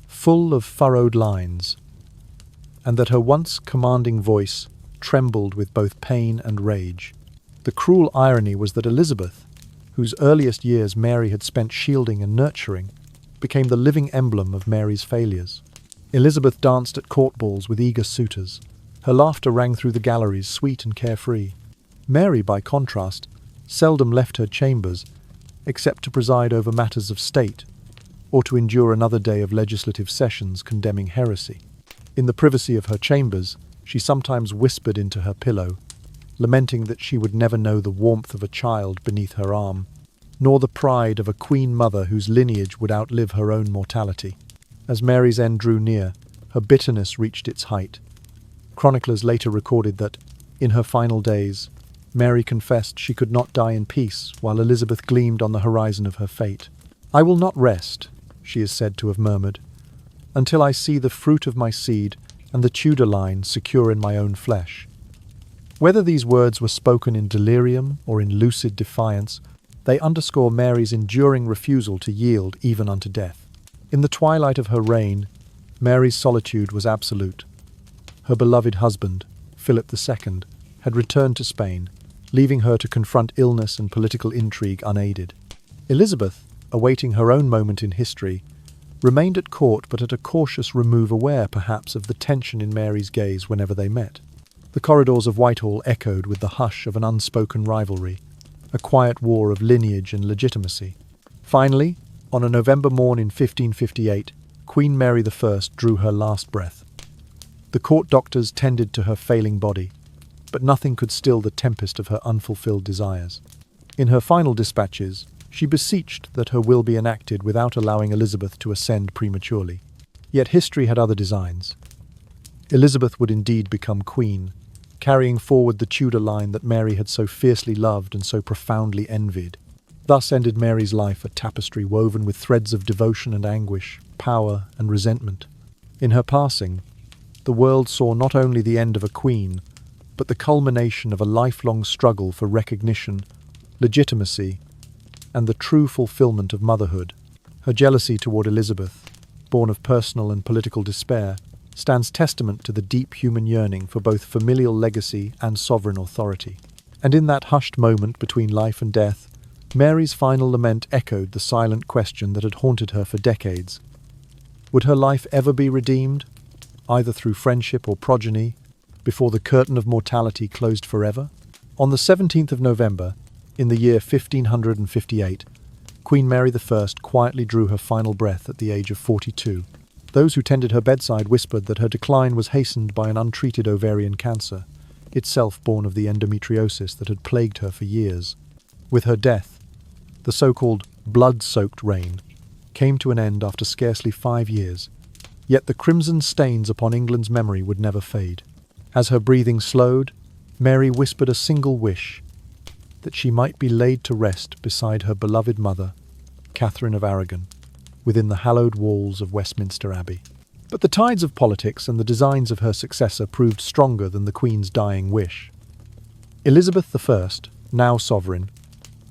full of furrowed lines, and that her once commanding voice trembled with both pain and rage. The cruel irony was that Elizabeth, whose earliest years Mary had spent shielding and nurturing, became the living emblem of Mary's failures. Elizabeth danced at court balls with eager suitors. Her laughter rang through the galleries, sweet and carefree. Mary, by contrast, seldom left her chambers, except to preside over matters of state, or to endure another day of legislative sessions condemning heresy. In the privacy of her chambers, she sometimes whispered into her pillow, lamenting that she would never know the warmth of a child beneath her arm, nor the pride of a queen mother whose lineage would outlive her own mortality. As Mary's end drew near, her bitterness reached its height. Chroniclers later recorded that, in her final days, Mary confessed she could not die in peace while Elizabeth gleamed on the horizon of her fate. "I will not rest," she is said to have murmured, "until I see the fruit of my seed and the Tudor line secure in my own flesh." Whether these words were spoken in delirium or in lucid defiance, they underscore Mary's enduring refusal to yield even unto death. In the twilight of her reign, Mary's solitude was absolute. Her beloved husband, Philip II, had returned to Spain, leaving her to confront illness and political intrigue unaided. Elizabeth, awaiting her own moment in history, remained at court but at a cautious remove, aware perhaps of the tension in Mary's gaze whenever they met. The corridors of Whitehall echoed with the hush of an unspoken rivalry, a quiet war of lineage and legitimacy. Finally, on a November morn in 1558, Queen Mary I drew her last breath. The court doctors tended to her failing body, but nothing could still the tempest of her unfulfilled desires. In her final dispatches, she beseeched that her will be enacted without allowing Elizabeth to ascend prematurely. Yet history had other designs. Elizabeth would indeed become queen, carrying forward the Tudor line that Mary had so fiercely loved and so profoundly envied. Thus ended Mary's life a tapestry woven with threads of devotion and anguish, power and resentment. In her passing, the world saw not only the end of a queen, but the culmination of a lifelong struggle for recognition, legitimacy, and the true fulfillment of motherhood. Her jealousy toward Elizabeth, born of personal and political despair, stands testament to the deep human yearning for both familial legacy and sovereign authority. And in that hushed moment between life and death, Mary's final lament echoed the silent question that had haunted her for decades. Would her life ever be redeemed, either through friendship or progeny, before the curtain of mortality closed forever? On the 17th of November, in the year 1558, Queen Mary I quietly drew her final breath at the age of 42. Those who tended her bedside whispered that her decline was hastened by an untreated ovarian cancer, itself born of the endometriosis that had plagued her for years. With her death, the so-called blood-soaked reign came to an end after scarcely 5 years, yet the crimson stains upon England's memory would never fade. As her breathing slowed, Mary whispered a single wish, that she might be laid to rest beside her beloved mother, Catherine of Aragon, within the hallowed walls of Westminster Abbey. But the tides of politics and the designs of her successor proved stronger than the Queen's dying wish. Elizabeth I, now sovereign,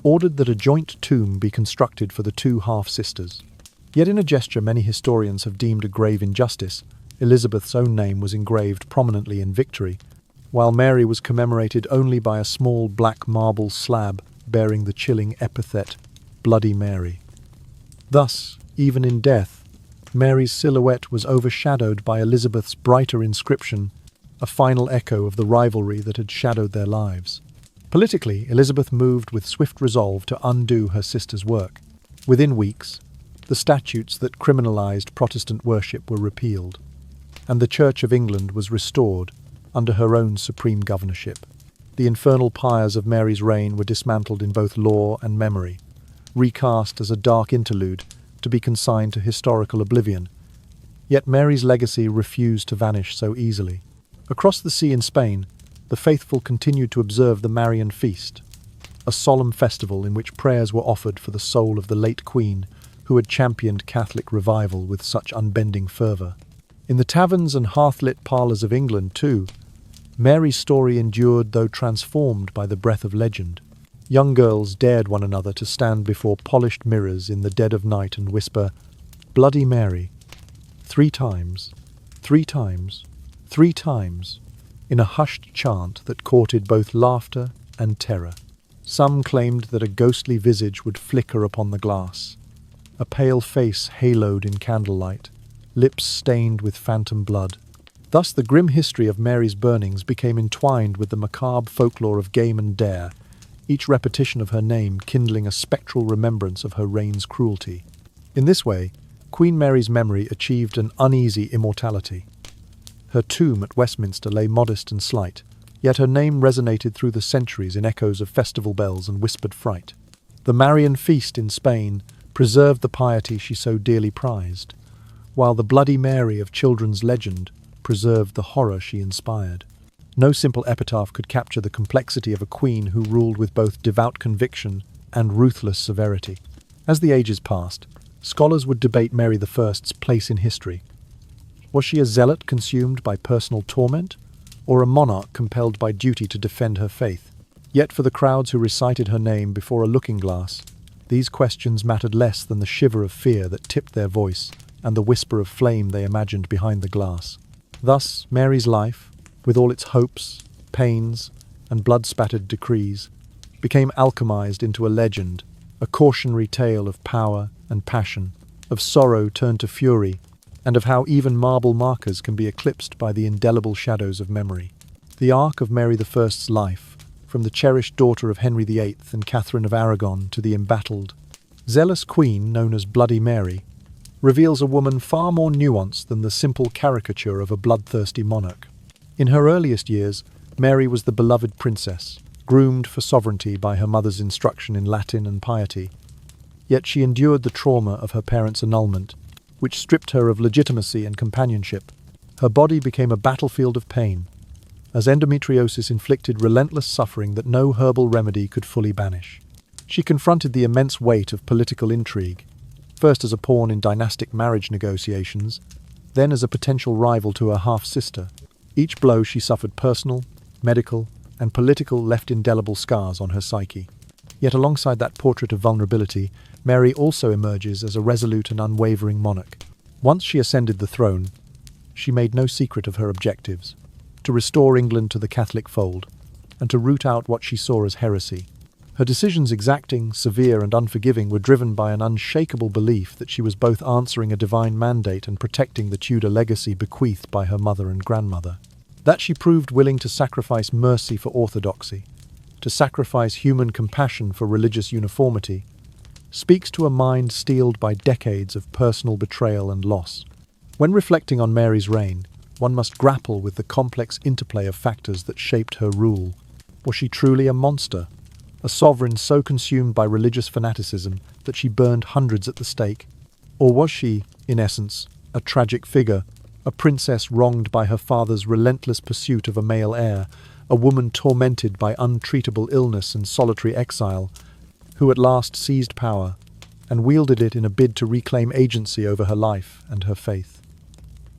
ordered that a joint tomb be constructed for the two half-sisters. Yet in a gesture many historians have deemed a grave injustice, Elizabeth's own name was engraved prominently in Victory, while Mary was commemorated only by a small black marble slab bearing the chilling epithet Bloody Mary. Thus, even in death, Mary's silhouette was overshadowed by Elizabeth's brighter inscription, a final echo of the rivalry that had shadowed their lives. Politically, Elizabeth moved with swift resolve to undo her sister's work. Within weeks, the statutes that criminalized Protestant worship were repealed, and the Church of England was restored under her own supreme governorship. The infernal pyres of Mary's reign were dismantled in both law and memory, recast as a dark interlude to be consigned to historical oblivion. Yet Mary's legacy refused to vanish so easily. Across the sea in Spain, the faithful continued to observe the Marian Feast, a solemn festival in which prayers were offered for the soul of the late Queen, who had championed Catholic revival with such unbending fervour. In the taverns and hearth-lit parlours of England, too, Mary's story endured, though transformed by the breath of legend. Young girls dared one another to stand before polished mirrors in the dead of night and whisper, "Bloody Mary," 3 times, 3 times, 3 times, in a hushed chant that courted both laughter and terror. Some claimed that a ghostly visage would flicker upon the glass, a pale face haloed in candlelight, lips stained with phantom blood. Thus the grim history of Mary's burnings became entwined with the macabre folklore of game and dare, each repetition of her name kindling a spectral remembrance of her reign's cruelty. In this way, Queen Mary's memory achieved an uneasy immortality. Her tomb at Westminster lay modest and slight, Yet her name resonated through the centuries in echoes of festival bells and whispered fright. The Marian feast in Spain preserved the piety she so dearly prized, while the Bloody Mary of children's legend preserved the horror she inspired. No simple epitaph could capture the complexity of a queen who ruled with both devout conviction and ruthless severity. As the ages passed, scholars would debate Mary I's place in history. Was she a zealot consumed by personal torment, or a monarch compelled by duty to defend her faith? Yet for the crowds who recited her name before a looking-glass, these questions mattered less than the shiver of fear that tipped their voice and the whisper of flame they imagined behind the glass. Thus, Mary's life, with all its hopes, pains, and blood-spattered decrees, became alchemized into a legend, a cautionary tale of power and passion, of sorrow turned to fury, and of how even marble markers can be eclipsed by the indelible shadows of memory. The arc of Mary I's life, from the cherished daughter of Henry VIII and Catherine of Aragon to the embattled, zealous queen known as Bloody Mary, reveals a woman far more nuanced than the simple caricature of a bloodthirsty monarch. In her earliest years, Mary was the beloved princess, groomed for sovereignty by her mother's instruction in Latin and piety. Yet she endured the trauma of her parents' annulment, which stripped her of legitimacy and companionship. Her body became a battlefield of pain, as endometriosis inflicted relentless suffering that no herbal remedy could fully banish. She confronted the immense weight of political intrigue, first as a pawn in dynastic marriage negotiations, then as a potential rival to her half-sister. Each blow she suffered personal, medical, and political left indelible scars on her psyche. Yet alongside that portrait of vulnerability, Mary also emerges as a resolute and unwavering monarch. Once she ascended the throne, she made no secret of her objectives: to restore England to the Catholic fold, and to root out what she saw as heresy. Her decisions, exacting, severe, and unforgiving, were driven by an unshakable belief that she was both answering a divine mandate and protecting the Tudor legacy bequeathed by her mother and grandmother. That she proved willing to sacrifice mercy for orthodoxy, to sacrifice human compassion for religious uniformity, speaks to a mind steeled by decades of personal betrayal and loss. When reflecting on Mary's reign, one must grapple with the complex interplay of factors that shaped her rule. Was she truly a monster? A sovereign so consumed by religious fanaticism that she burned hundreds at the stake? Or was she, in essence, a tragic figure, a princess wronged by her father's relentless pursuit of a male heir, a woman tormented by untreatable illness and solitary exile, who at last seized power and wielded it in a bid to reclaim agency over her life and her faith?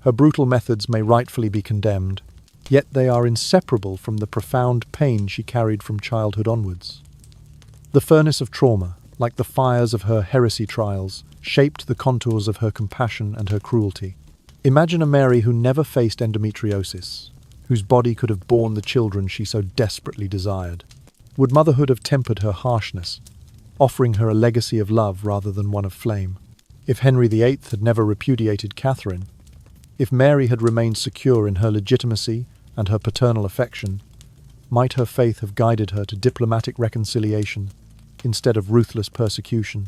Her brutal methods may rightfully be condemned, yet they are inseparable from the profound pain she carried from childhood onwards. The furnace of trauma, like the fires of her heresy trials, shaped the contours of her compassion and her cruelty. Imagine a Mary who never faced endometriosis, whose body could have borne the children she so desperately desired. Would motherhood have tempered her harshness, offering her a legacy of love rather than one of flame? If Henry VIII had never repudiated Catherine, if Mary had remained secure in her legitimacy and her paternal affection, might her faith have guided her to diplomatic reconciliation instead of ruthless persecution?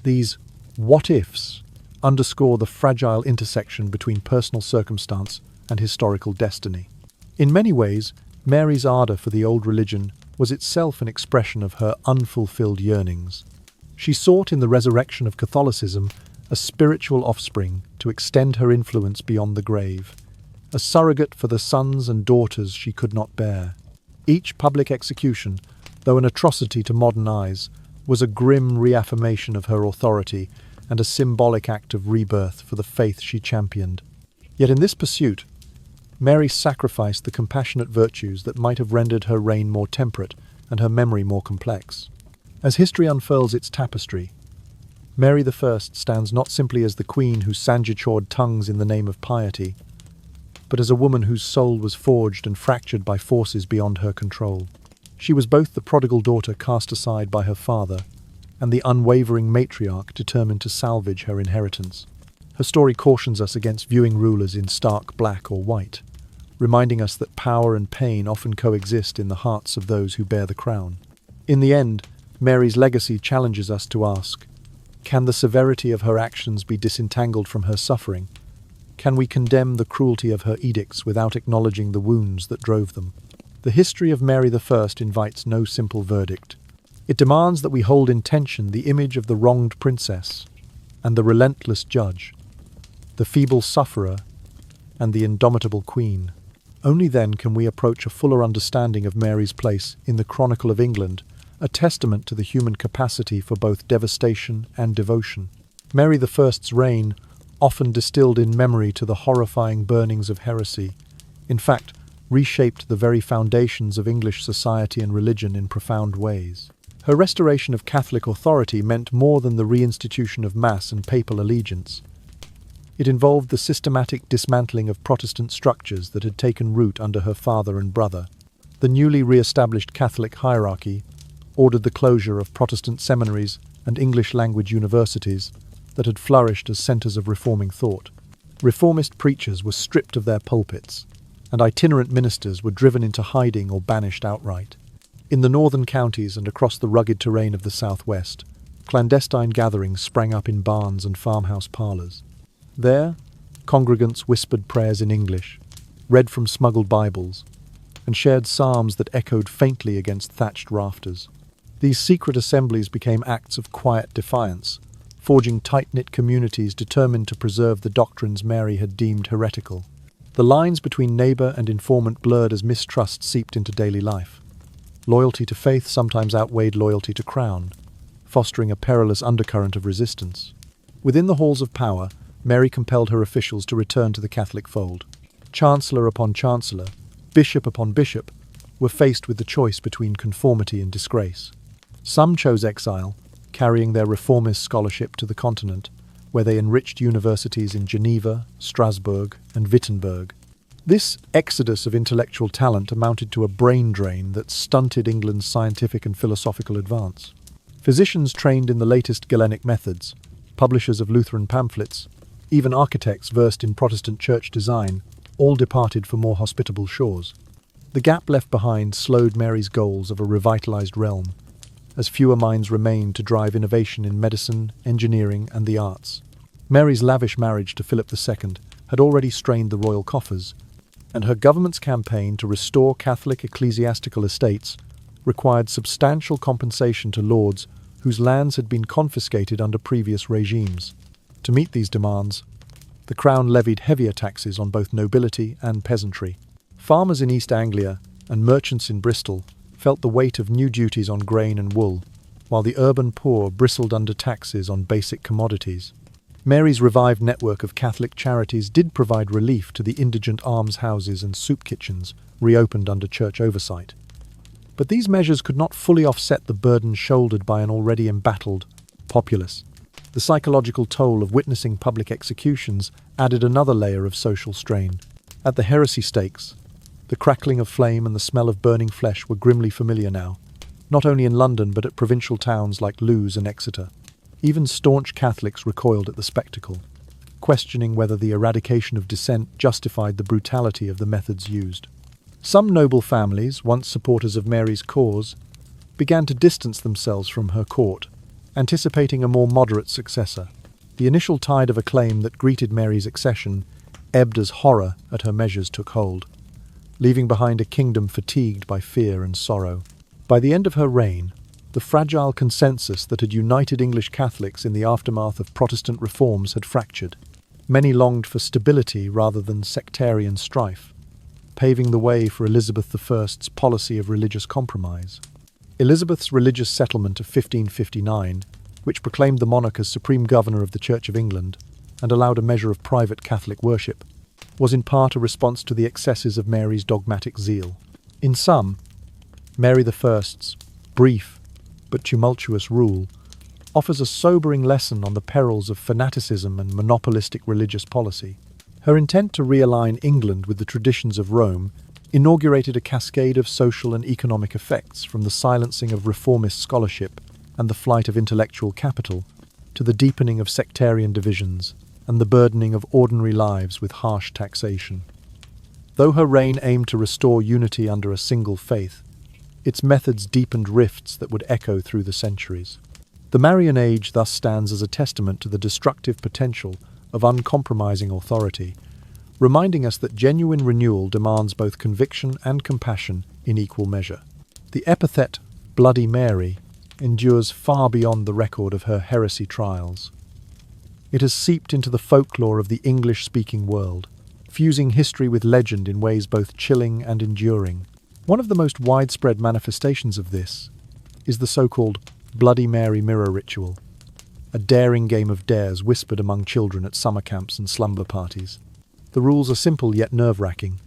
These what-ifs underscore the fragile intersection between personal circumstance and historical destiny. In many ways, Mary's ardor for the old religion was itself an expression of her unfulfilled yearnings. She sought in the resurrection of Catholicism a spiritual offspring to extend her influence beyond the grave, a surrogate for the sons and daughters she could not bear. Each public execution, though an atrocity to modern eyes, was a grim reaffirmation of her authority and a symbolic act of rebirth for the faith she championed. Yet in this pursuit, Mary sacrificed the compassionate virtues that might have rendered her reign more temperate and her memory more complex. As history unfurls its tapestry, Mary I stands not simply as the queen who sanjitured tongues in the name of piety, but as a woman whose soul was forged and fractured by forces beyond her control. She was both the prodigal daughter cast aside by her father and the unwavering matriarch determined to salvage her inheritance. Her story cautions us against viewing rulers in stark black or white, reminding us that power and pain often coexist in the hearts of those who bear the crown. In the end, Mary's legacy challenges us to ask, can the severity of her actions be disentangled from her suffering? Can we condemn the cruelty of her edicts without acknowledging the wounds that drove them? The history of Mary I invites no simple verdict. It demands that we hold in tension the image of the wronged princess and the relentless judge, the feeble sufferer and the indomitable queen. Only then can we approach a fuller understanding of Mary's place in the Chronicle of England, a testament to the human capacity for both devastation and devotion. Mary I's reign, often distilled in memory to the horrifying burnings of heresy, in fact, reshaped the very foundations of English society and religion in profound ways. Her restoration of Catholic authority meant more than the reinstitution of Mass and papal allegiance. It involved the systematic dismantling of Protestant structures that had taken root under her father and brother. The newly re-established Catholic hierarchy ordered the closure of Protestant seminaries and English-language universities that had flourished as centres of reforming thought. Reformist preachers were stripped of their pulpits, and itinerant ministers were driven into hiding or banished outright. In the northern counties and across the rugged terrain of the southwest, clandestine gatherings sprang up in barns and farmhouse parlours. There, congregants whispered prayers in English, read from smuggled Bibles, and shared psalms that echoed faintly against thatched rafters. These secret assemblies became acts of quiet defiance, forging tight-knit communities determined to preserve the doctrines Mary had deemed heretical. The lines between neighbour and informant blurred as mistrust seeped into daily life. Loyalty to faith sometimes outweighed loyalty to crown, fostering a perilous undercurrent of resistance. Within the halls of power, Mary compelled her officials to return to the Catholic fold. Chancellor upon chancellor, bishop upon bishop, were faced with the choice between conformity and disgrace. Some chose exile, carrying their reformist scholarship to the continent, where they enriched universities in Geneva, Strasbourg, and Wittenberg. This exodus of intellectual talent amounted to a brain drain that stunted England's scientific and philosophical advance. Physicians trained in the latest Galenic methods, publishers of Lutheran pamphlets, even architects versed in Protestant church design, all departed for more hospitable shores. The gap left behind slowed Mary's goals of a revitalized realm, as fewer minds remained to drive innovation in medicine, engineering, and the arts. Mary's lavish marriage to Philip II had already strained the royal coffers, and her government's campaign to restore Catholic ecclesiastical estates required substantial compensation to lords whose lands had been confiscated under previous regimes. To meet these demands, the Crown levied heavier taxes on both nobility and peasantry. Farmers in East Anglia and merchants in Bristol felt the weight of new duties on grain and wool, while the urban poor bristled under taxes on basic commodities. Mary's revived network of Catholic charities did provide relief to the indigent almshouses and soup kitchens reopened under church oversight. But these measures could not fully offset the burden shouldered by an already embattled populace. The psychological toll of witnessing public executions added another layer of social strain. At the heresy stakes, the crackling of flame and the smell of burning flesh were grimly familiar now, not only in London but at provincial towns like Lewes and Exeter. Even staunch Catholics recoiled at the spectacle, questioning whether the eradication of dissent justified the brutality of the methods used. Some noble families, once supporters of Mary's cause, began to distance themselves from her court, anticipating a more moderate successor. The initial tide of acclaim that greeted Mary's accession ebbed as horror at her measures took hold, leaving behind a kingdom fatigued by fear and sorrow. By the end of her reign, the fragile consensus that had united English Catholics in the aftermath of Protestant reforms had fractured. Many longed for stability rather than sectarian strife, paving the way for Elizabeth I's policy of religious compromise. Elizabeth's religious settlement of 1559, which proclaimed the monarch as supreme governor of the Church of England and allowed a measure of private Catholic worship, was in part a response to the excesses of Mary's dogmatic zeal. In sum, Mary I's brief but tumultuous rule offers a sobering lesson on the perils of fanaticism and monopolistic religious policy. Her intent to realign England with the traditions of Rome inaugurated a cascade of social and economic effects, from the silencing of reformist scholarship and the flight of intellectual capital to the deepening of sectarian divisions and the burdening of ordinary lives with harsh taxation. Though her reign aimed to restore unity under a single faith, its methods deepened rifts that would echo through the centuries. The Marian age thus stands as a testament to the destructive potential of uncompromising authority, reminding us that genuine renewal demands both conviction and compassion in equal measure. The epithet Bloody Mary endures far beyond the record of her heresy trials. It has seeped into the folklore of the English-speaking world, fusing history with legend in ways both chilling and enduring. One of the most widespread manifestations of this is the so-called Bloody Mary mirror ritual, a daring game of dares whispered among children at summer camps and slumber parties. The rules are simple yet nerve-wracking.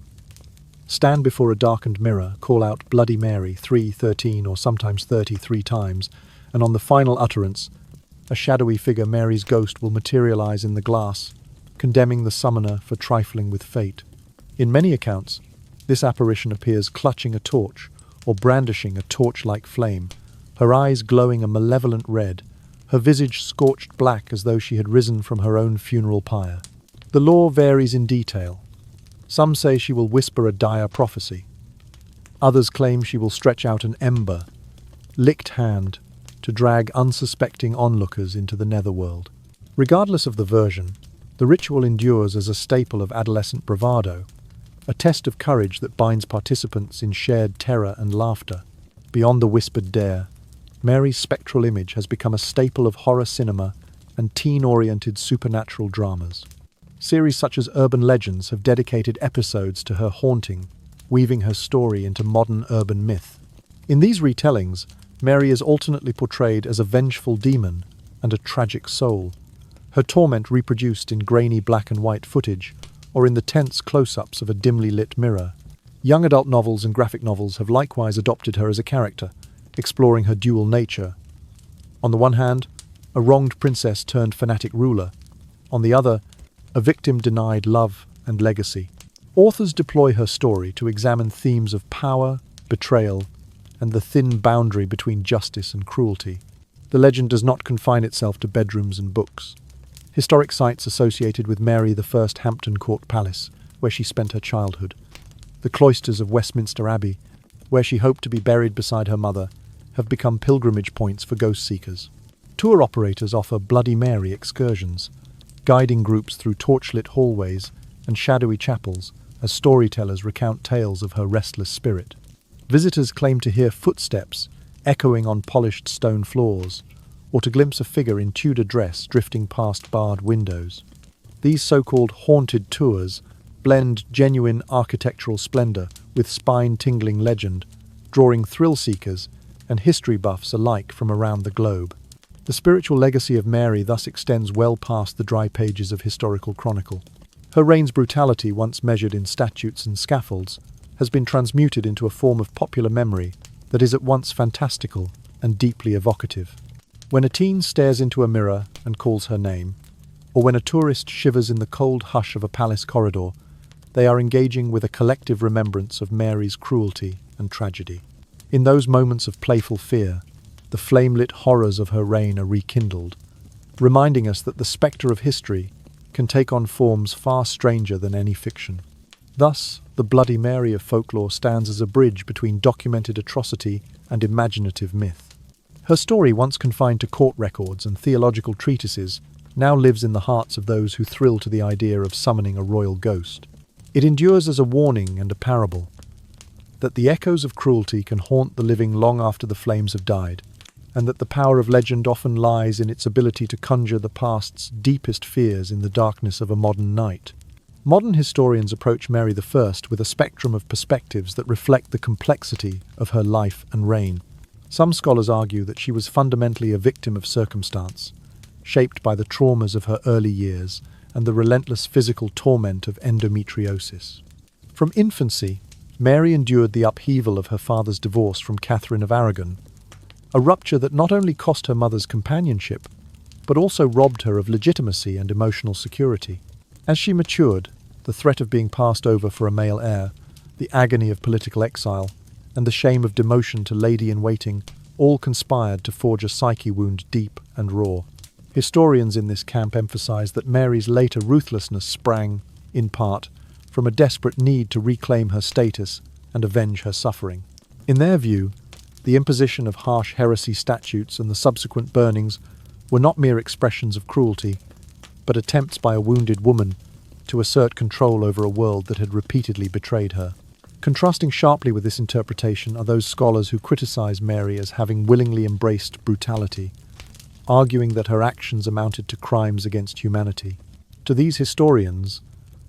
Stand before a darkened mirror, call out Bloody Mary 3, 13 or sometimes 33 times, and on the final utterance, a shadowy figure, Mary's ghost, will materialize in the glass, condemning the summoner for trifling with fate. In many accounts, this apparition appears clutching a torch or brandishing a torch-like flame, her eyes glowing a malevolent red, her visage scorched black as though she had risen from her own funeral pyre. The lore varies in detail. Some say she will whisper a dire prophecy. Others claim she will stretch out an ember, licked hand, to drag unsuspecting onlookers into the netherworld. Regardless of the version, the ritual endures as a staple of adolescent bravado, a test of courage that binds participants in shared terror and laughter. Beyond the whispered dare, Mary's spectral image has become a staple of horror cinema and teen-oriented supernatural dramas. Series such as Urban Legends have dedicated episodes to her haunting, weaving her story into modern urban myth. In these retellings, Mary is alternately portrayed as a vengeful demon and a tragic soul, her torment reproduced in grainy black and white footage or in the tense close-ups of a dimly lit mirror. Young adult novels and graphic novels have likewise adopted her as a character, exploring her dual nature. On the one hand, a wronged princess turned fanatic ruler. On the other, a victim denied love and legacy. Authors deploy her story to examine themes of power, betrayal, and the thin boundary between justice and cruelty. The legend does not confine itself to bedrooms and books. Historic sites associated with Mary I Hampton Court Palace, where she spent her childhood, the cloisters of Westminster Abbey, where she hoped to be buried beside her mother, have become pilgrimage points for ghost seekers. Tour operators offer Bloody Mary excursions, guiding groups through torchlit hallways and shadowy chapels as storytellers recount tales of her restless spirit. Visitors claim to hear footsteps echoing on polished stone floors, or to glimpse a figure in Tudor dress drifting past barred windows. These so-called haunted tours blend genuine architectural splendor with spine-tingling legend, drawing thrill-seekers and history buffs alike from around the globe. The spiritual legacy of Mary thus extends well past the dry pages of historical chronicle. Her reign's brutality, once measured in statutes and scaffolds, has been transmuted into a form of popular memory that is at once fantastical and deeply evocative. When a teen stares into a mirror and calls her name, or when a tourist shivers in the cold hush of a palace corridor, they are engaging with a collective remembrance of Mary's cruelty and tragedy. In those moments of playful fear, the flame-lit horrors of her reign are rekindled, reminding us that the spectre of history can take on forms far stranger than any fiction. Thus, the Bloody Mary of folklore stands as a bridge between documented atrocity and imaginative myth. Her story, once confined to court records and theological treatises, now lives in the hearts of those who thrill to the idea of summoning a royal ghost. It endures as a warning and a parable, that the echoes of cruelty can haunt the living long after the flames have died, and that the power of legend often lies in its ability to conjure the past's deepest fears in the darkness of a modern night. Modern historians approach Mary I with a spectrum of perspectives that reflect the complexity of her life and reign. Some scholars argue that she was fundamentally a victim of circumstance, shaped by the traumas of her early years and the relentless physical torment of endometriosis. From infancy, Mary endured the upheaval of her father's divorce from Catherine of Aragon, a rupture that not only cost her mother's companionship, but also robbed her of legitimacy and emotional security. As she matured, the threat of being passed over for a male heir, the agony of political exile, and the shame of demotion to lady-in-waiting all conspired to forge a psyche wound deep and raw. Historians in this camp emphasize that Mary's later ruthlessness sprang, in part, from a desperate need to reclaim her status and avenge her suffering. In their view, the imposition of harsh heresy statutes and the subsequent burnings were not mere expressions of cruelty, but attempts by a wounded woman to assert control over a world that had repeatedly betrayed her. Contrasting sharply with this interpretation are those scholars who criticize Mary as having willingly embraced brutality, arguing that her actions amounted to crimes against humanity. To these historians,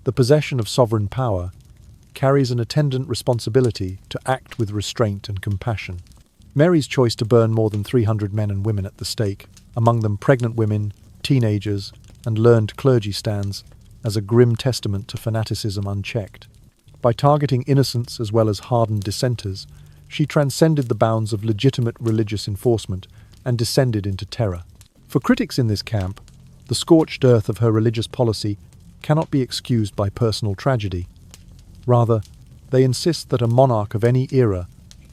the possession of sovereign power carries an attendant responsibility to act with restraint and compassion. Mary's choice to burn more than 300 men and women at the stake, among them pregnant women, teenagers, and learned clergy, stands as a grim testament to fanaticism unchecked. By targeting innocents as well as hardened dissenters, she transcended the bounds of legitimate religious enforcement and descended into terror. For critics in this camp, the scorched earth of her religious policy cannot be excused by personal tragedy. Rather, they insist that a monarch of any era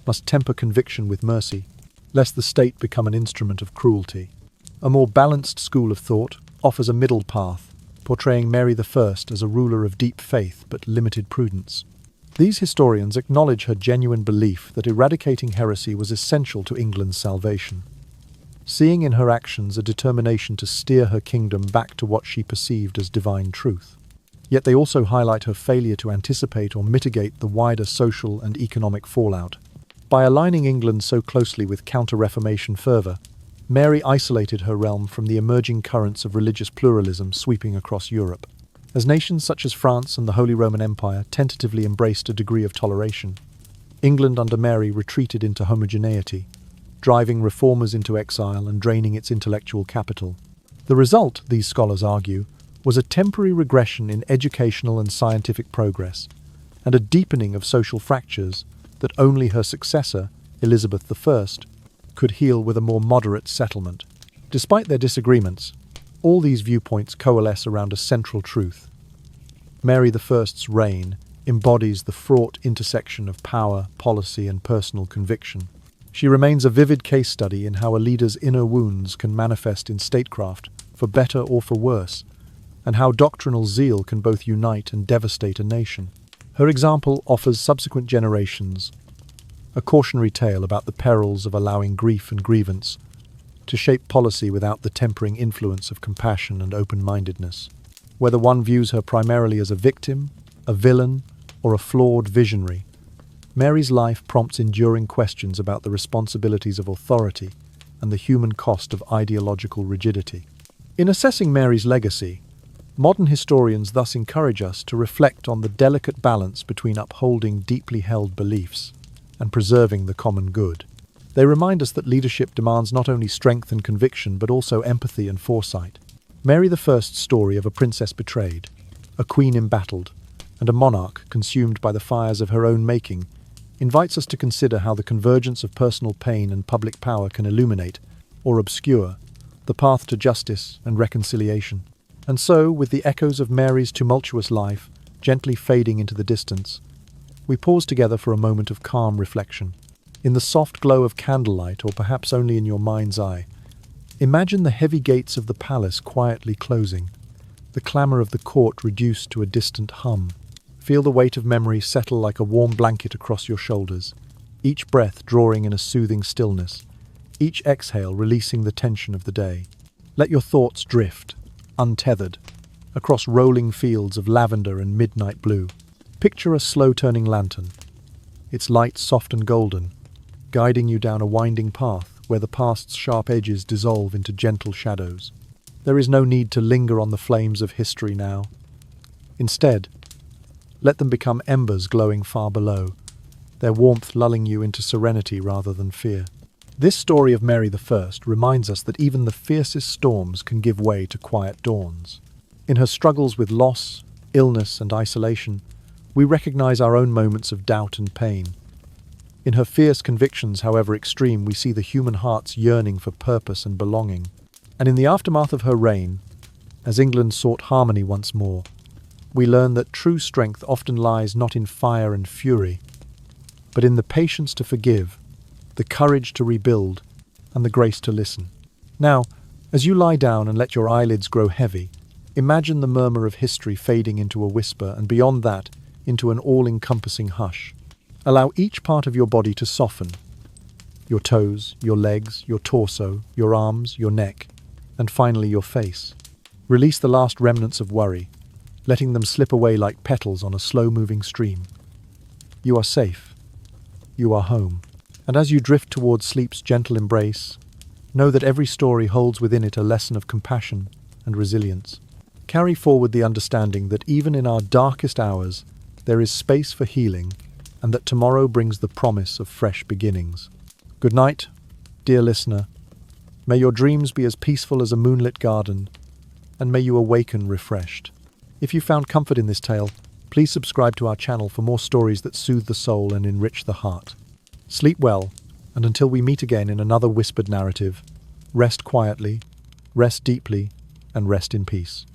must temper conviction with mercy, lest the state become an instrument of cruelty. A more balanced school of thought offers a middle path, portraying Mary I as a ruler of deep faith but limited prudence. These historians acknowledge her genuine belief that eradicating heresy was essential to England's salvation, seeing in her actions a determination to steer her kingdom back to what she perceived as divine truth. Yet they also highlight her failure to anticipate or mitigate the wider social and economic fallout. By aligning England so closely with counter-Reformation fervour, Mary isolated her realm from the emerging currents of religious pluralism sweeping across Europe. As nations such as France and the Holy Roman Empire tentatively embraced a degree of toleration, England under Mary retreated into homogeneity, driving reformers into exile and draining its intellectual capital. The result, these scholars argue, was a temporary regression in educational and scientific progress, and a deepening of social fractures that only her successor, Elizabeth I, could heal with a more moderate settlement. Despite their disagreements, all these viewpoints coalesce around a central truth. Mary I's reign embodies the fraught intersection of power, policy, and personal conviction. She remains a vivid case study in how a leader's inner wounds can manifest in statecraft, for better or for worse, and how doctrinal zeal can both unite and devastate a nation. Her example offers subsequent generations a cautionary tale about the perils of allowing grief and grievance to shape policy without the tempering influence of compassion and open-mindedness. Whether one views her primarily as a victim, a villain, or a flawed visionary, Mary's life prompts enduring questions about the responsibilities of authority and the human cost of ideological rigidity. In assessing Mary's legacy, modern historians thus encourage us to reflect on the delicate balance between upholding deeply held beliefs and preserving the common good. They remind us that leadership demands not only strength and conviction but also empathy and foresight. Mary I's story of a princess betrayed, a queen embattled, and a monarch consumed by the fires of her own making invites us to consider how the convergence of personal pain and public power can illuminate, or obscure, the path to justice and reconciliation. And so, with the echoes of Mary's tumultuous life gently fading into the distance, we pause together for a moment of calm reflection. In the soft glow of candlelight, or perhaps only in your mind's eye, imagine the heavy gates of the palace quietly closing, the clamour of the court reduced to a distant hum. Feel the weight of memory settle like a warm blanket across your shoulders, each breath drawing in a soothing stillness, each exhale releasing the tension of the day. Let your thoughts drift, untethered, across rolling fields of lavender and midnight blue. Picture a slow-turning lantern, its light soft and golden, guiding you down a winding path where the past's sharp edges dissolve into gentle shadows. There is no need to linger on the flames of history now. Instead, let them become embers glowing far below, their warmth lulling you into serenity rather than fear. This story of Mary I reminds us that even the fiercest storms can give way to quiet dawns. In her struggles with loss, illness, and isolation, we recognize our own moments of doubt and pain. In her fierce convictions, however extreme, we see the human heart's yearning for purpose and belonging. And in the aftermath of her reign, as England sought harmony once more, we learn that true strength often lies not in fire and fury, but in the patience to forgive, the courage to rebuild, and the grace to listen. Now, as you lie down and let your eyelids grow heavy, imagine the murmur of history fading into a whisper, and beyond that, into an all-encompassing hush. Allow each part of your body to soften. Your toes, your legs, your torso, your arms, your neck, and finally your face. Release the last remnants of worry, letting them slip away like petals on a slow-moving stream. You are safe. You are home. And as you drift towards sleep's gentle embrace, know that every story holds within it a lesson of compassion and resilience. Carry forward the understanding that even in our darkest hours, there is space for healing, and that tomorrow brings the promise of fresh beginnings. Good night, dear listener. May your dreams be as peaceful as a moonlit garden, and may you awaken refreshed. If you found comfort in this tale, please subscribe to our channel for more stories that soothe the soul and enrich the heart. Sleep well, and until we meet again in another whispered narrative, rest quietly, rest deeply, and rest in peace.